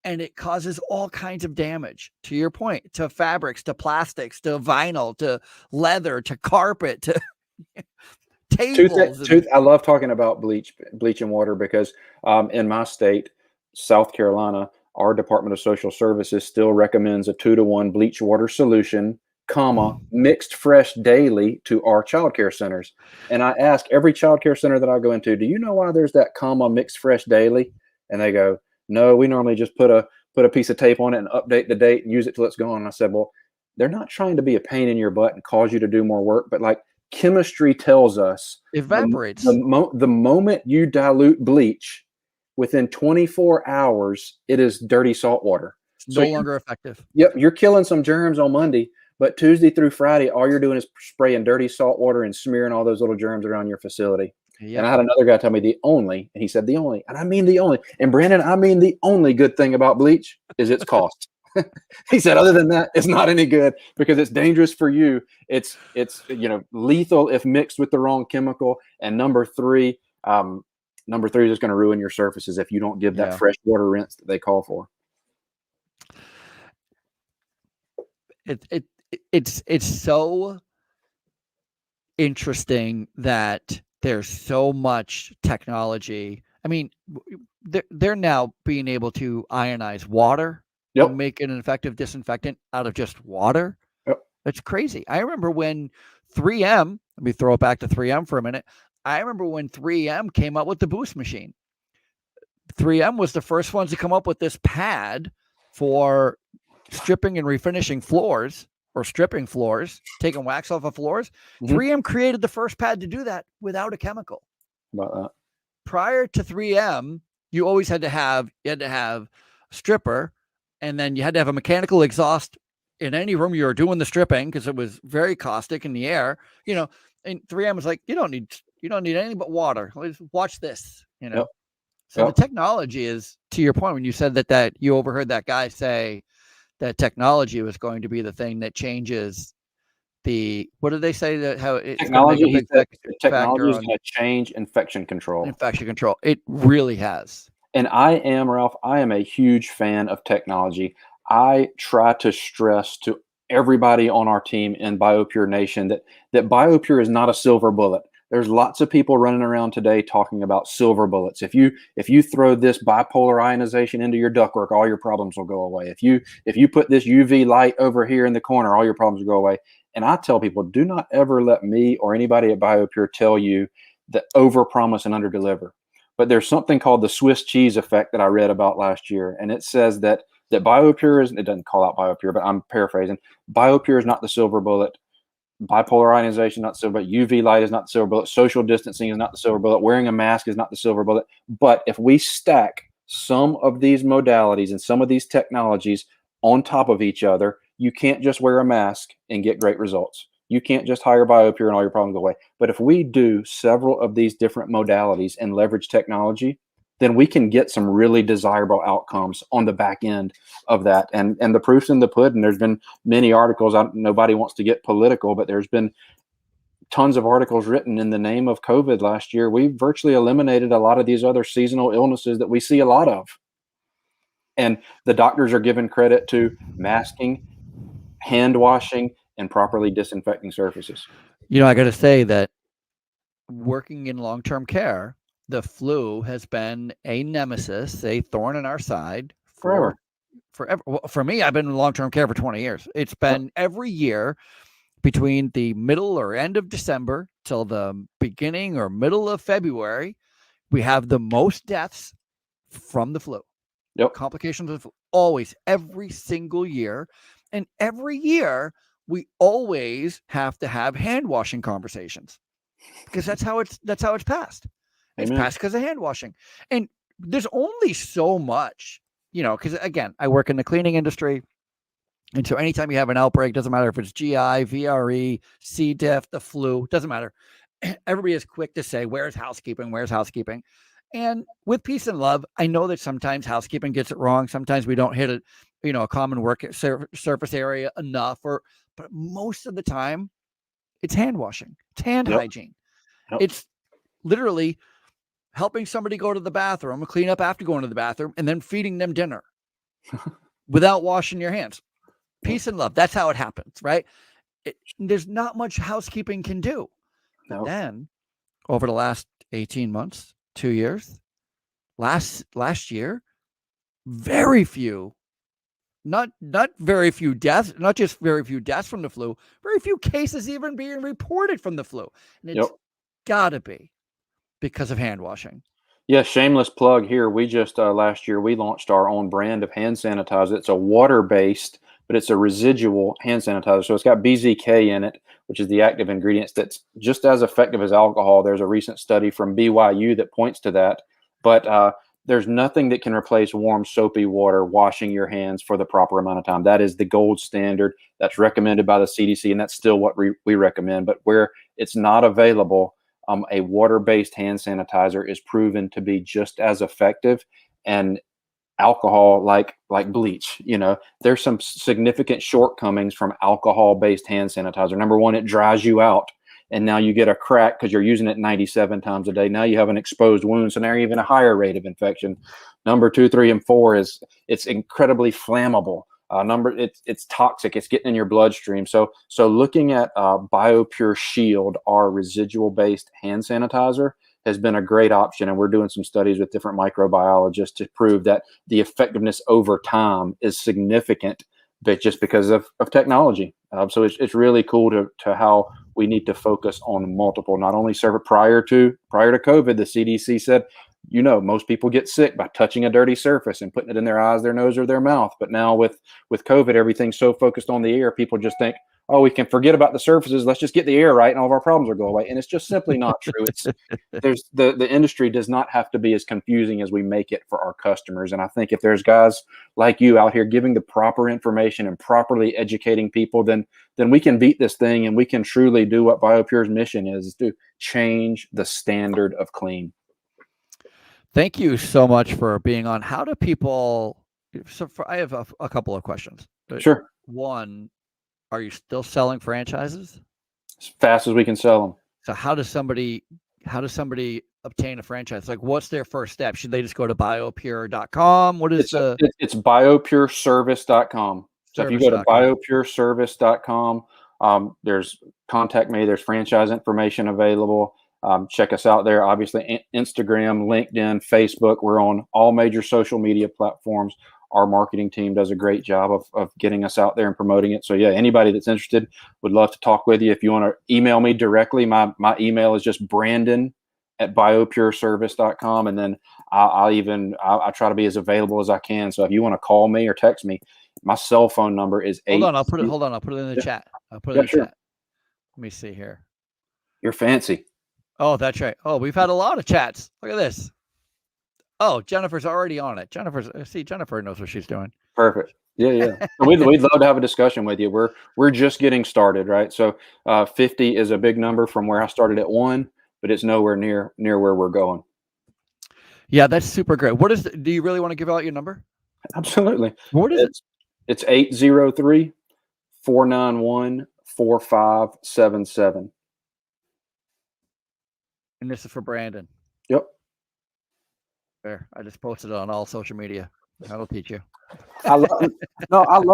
And it causes all kinds of damage, to your point, to fabrics, to plastics, to vinyl, to leather, to carpet, to tables. I love talking about bleach and water because in my state, South Carolina, our Department of Social Services still recommends a 2-to-1 bleach water solution, mixed fresh daily to our child care centers. And I ask every child care center that I go into, do you know why there's that mixed fresh daily? And they go, no, we normally just put a piece of tape on it and update the date and use it till it's gone. And I said, well, they're not trying to be a pain in your butt and cause you to do more work, but like chemistry tells us, evaporates. The moment you dilute bleach, within 24 hours, it is dirty salt water. So no longer effective. Yep, you're killing some germs on Monday, but Tuesday through Friday, all you're doing is spraying dirty salt water and smearing all those little germs around your facility. Yep. And I had another guy tell me and he said the only, and I mean the only, and Brandon, I mean the only good thing about bleach is its cost. He said, other than that, it's not any good because it's dangerous for you. It's lethal if mixed with the wrong chemical. And number three is just going to ruin your surfaces if you don't give that fresh water rinse that they call for. It's so interesting that there's so much technology. I mean, they're now being able to ionize water. Yep. Make an effective disinfectant out of just water. Yep. That's crazy. I remember when 3M, let me throw it back to 3M for a minute. I remember when 3M came up with the Boost machine. 3M was the first ones to come up with this pad for stripping and refinishing floors or stripping floors, taking wax off of floors. Mm-hmm. 3M created the first pad to do that without a chemical. About that. Prior to 3M, you always had to have a stripper. And then you had to have a mechanical exhaust in any room you were doing the stripping because it was very caustic in the air, and 3M was like, you don't need anything but water. Watch this, Yep. So the technology is, to your point, when you said that you overheard that guy say that technology was going to be the thing that changes what did they say that how it's technology is going to change infection control. It really has. And Ralph, I am a huge fan of technology. I try to stress to everybody on our team in Biopure Nation that Biopure is not a silver bullet. There's lots of people running around today talking about silver bullets. If you throw this bipolar ionization into your ductwork, all your problems will go away. If you put this UV light over here in the corner, all your problems will go away. And I tell people, do not ever let me or anybody at Biopure tell you that overpromise and underdeliver. But there's something called the Swiss cheese effect that I read about last year. And it says that Biopure it doesn't call out Biopure, but I'm paraphrasing. Biopure is not the silver bullet. Bipolar ionization, not silver bullet. UV light is not the silver bullet. Social distancing is not the silver bullet. Wearing a mask is not the silver bullet. But if we stack some of these modalities and some of these technologies on top of each other, you can't just wear a mask and get great results. You can't just hire Biopure and all your problems go away. But if we do several of these different modalities and leverage technology, then we can get some really desirable outcomes on the back end of that. And the proof's in the pudding. There's been many articles. Nobody wants to get political, but there's been tons of articles written in the name of COVID last year. We virtually eliminated a lot of these other seasonal illnesses that we see a lot of. And the doctors are given credit to masking, hand washing, and properly disinfecting surfaces. I got to say that working in long-term care, the flu has been a nemesis, a thorn in our side forever. For me, I've been in long-term care for 20 years. It's been every year between the middle or end of December till the beginning or middle of February, we have the most deaths from the flu. Yep. Complications of the flu. Always, every single year. And every year, we always have to have hand washing conversations because that's how it's passed. It's passed because of hand washing. And there's only so much, because again, I work in the cleaning industry. And so anytime you have an outbreak, doesn't matter if it's GI, VRE, C. diff, the flu, doesn't matter. Everybody is quick to say, where's housekeeping? Where's housekeeping? And with peace and love, I know that sometimes housekeeping gets it wrong. Sometimes we don't hit it, a common work surface area enough, but most of the time it's hand washing, it's hand hygiene. Yep. It's literally helping somebody go to the bathroom, clean up after going to the bathroom, and then feeding them dinner without washing your hands. Peace and love. That's how it happens, right? There's not much housekeeping can do. But then over the last 18 months, 2 years, last year, very few, not very few deaths, not just very few deaths from the flu, very few cases even being reported from the flu. And it's gotta be because of hand washing. Yeah, shameless plug here. We just last year we launched our own brand of hand sanitizer. It's a water-based, but it's a residual hand sanitizer. So it's got BZK in it, which is the active ingredients that's just as effective as alcohol. There's a recent study from BYU that points to that. But there's nothing that can replace warm, soapy water washing your hands for the proper amount of time. That is the gold standard. That's recommended by the CDC, and that's still what we recommend. But where it's not available, a water-based hand sanitizer is proven to be just as effective. And alcohol, like bleach, there's some significant shortcomings from alcohol-based hand sanitizer. Number one, it dries you out, and now you get a crack because you're using it 97 times a day. Now you have an exposed wound, so now you're even a higher rate of infection. Number 2, 3, and 4 is it's incredibly flammable. It's toxic. It's getting in your bloodstream. So looking at Biopure Shield, our residual-based hand sanitizer, has been a great option, and we're doing some studies with different microbiologists to prove that the effectiveness over time is significant, but just because of technology. So it's really cool to how we need to focus on multiple. Not only serve it prior to COVID, the CDC said, most people get sick by touching a dirty surface and putting it in their eyes, their nose, or their mouth. But now with COVID, everything's so focused on the air, people just think, oh, we can forget about the surfaces. Let's just get the air right and all of our problems will go away. And it's just simply not true. The industry does not have to be as confusing as we make it for our customers. And I think if there's guys like you out here giving the proper information and properly educating people, then we can beat this thing, and we can truly do what Biopure's mission is to change the standard of clean. Thank you so much for being on. How do people? I have a couple of questions. Sure. One, are you still selling franchises? As fast as we can sell them. So how does somebody obtain a franchise? Like, what's their first step? Should they just go to biopure.com? What is it's biopureservice.com. So if you go to biopureservice.com, there's contact me. There's franchise information available. Check us out there. Obviously, Instagram, LinkedIn, Facebook. We're on all major social media platforms. Our marketing team does a great job of getting us out there and promoting it. So yeah, anybody that's interested, would love to talk with you. If you want to email me directly, my email is just brandon@biopureservice.com. And then I try to be as available as I can. So if you want to call me or text me, my cell phone number is 8. Hold on, I'll put it in the chat. I'll put it in the chat. Let me see here. You're fancy. Oh, that's right. Oh, we've had a lot of chats. Look at this. Oh, Jennifer's already on it. Jennifer knows what she's doing. Perfect. Yeah. We'd love to have a discussion with you. We're just getting started, right? So 50 is a big number from where I started at 1, but it's nowhere near where we're going. Yeah, that's super great. Do you really want to give out your number? Absolutely. What is it? It's 803-491-4577. And this is for Brandon. Yep. There. I just posted it on all social media. That'll teach you. I love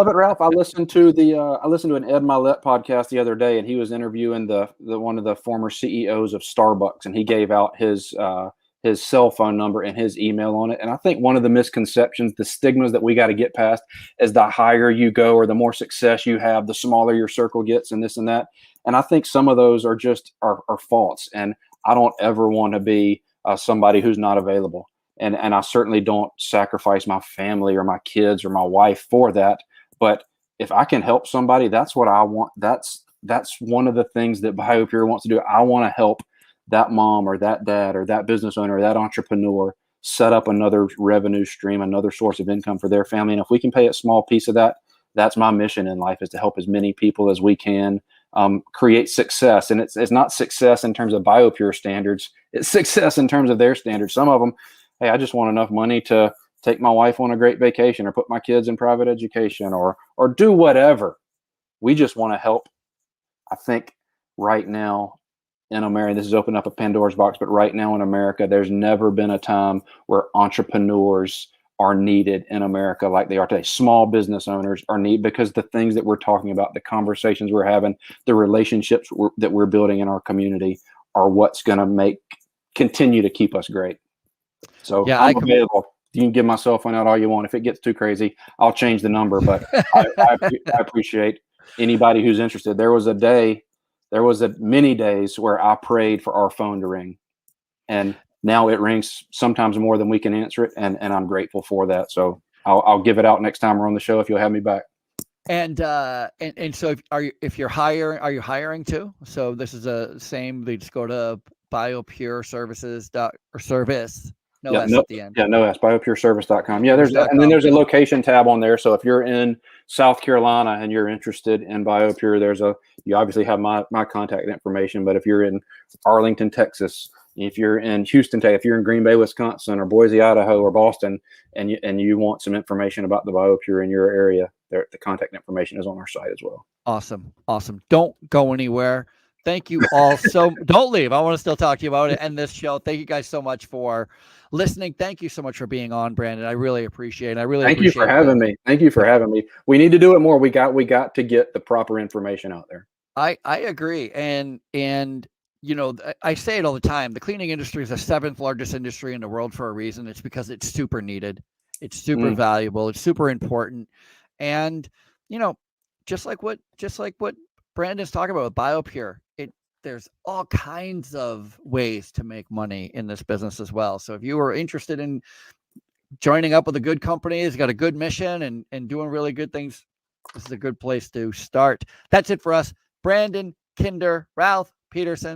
it, Ralph. I listened to an Ed Mylett podcast the other day, and he was interviewing the one of the former CEOs of Starbucks, and he gave out his cell phone number and his email on it. And I think one of the misconceptions, the stigmas that we got to get past, is the higher you go or the more success you have, the smaller your circle gets, and this and that. And I think some of those are false. And I don't ever want to be somebody who's not available. And I certainly don't sacrifice my family or my kids or my wife for that. But if I can help somebody, that's what I want. That's one of the things that Biopure wants to do. I want to help that mom or that dad or that business owner or that entrepreneur set up another revenue stream, another source of income for their family. And if we can pay a small piece of that, that's my mission in life, is to help as many people as we can create success. And it's not success in terms of Biopure standards. It's success in terms of their standards. Some of them, hey, I just want enough money to take my wife on a great vacation or put my kids in private education or do whatever. We just want to help. I think right now in America, this has opened up a Pandora's box, but right now in America, there's never been a time where entrepreneurs are needed in America like they are today. Small business owners are needed because the things that we're talking about, the conversations we're having, the relationships that we're building in our community are what's going to continue to keep us great. So yeah, I'm available. You can give my cell phone out all you want. If it gets too crazy, I'll change the number. But I appreciate anybody who's interested. There was many days where I prayed for our phone to ring, and now it rings sometimes more than we can answer it, and I'm grateful for that. So I'll give it out next time we're on the show if you'll have me back. And so if you're hiring, are you hiring too? So this is the same. They just go to Biopure services or service. No S at the end. Yeah, no S. Biopureservice.com. Yeah, and then there's a location tab on there. So if you're in South Carolina and you're interested in Biopure, you obviously have my contact information. But if you're in Arlington, Texas, if you're in Houston, if you're in Green Bay, Wisconsin, or Boise, Idaho, or Boston, and you want some information about the Biopure in your area, the contact information is on our site as well. Awesome. Don't go anywhere. Thank you all. Don't leave. I want to still talk to you about it and this show. Thank you guys so much for listening. Thank you so much for being on, Brandon. I really appreciate it. Thank you for having me. Thank you for having me. We need to do it more. We got to get the proper information out there. I agree. And I say it all the time. The cleaning industry is the 7th largest industry in the world for a reason. It's because it's super needed. It's super valuable. It's super important. And, just like what Brandon's talking about with Biopure, there's all kinds of ways to make money in this business as well. So if you are interested in joining up with a good company, it's got a good mission and doing really good things, this is a good place to start. That's it for us. Brandon, Kinder, Ralph Peterson.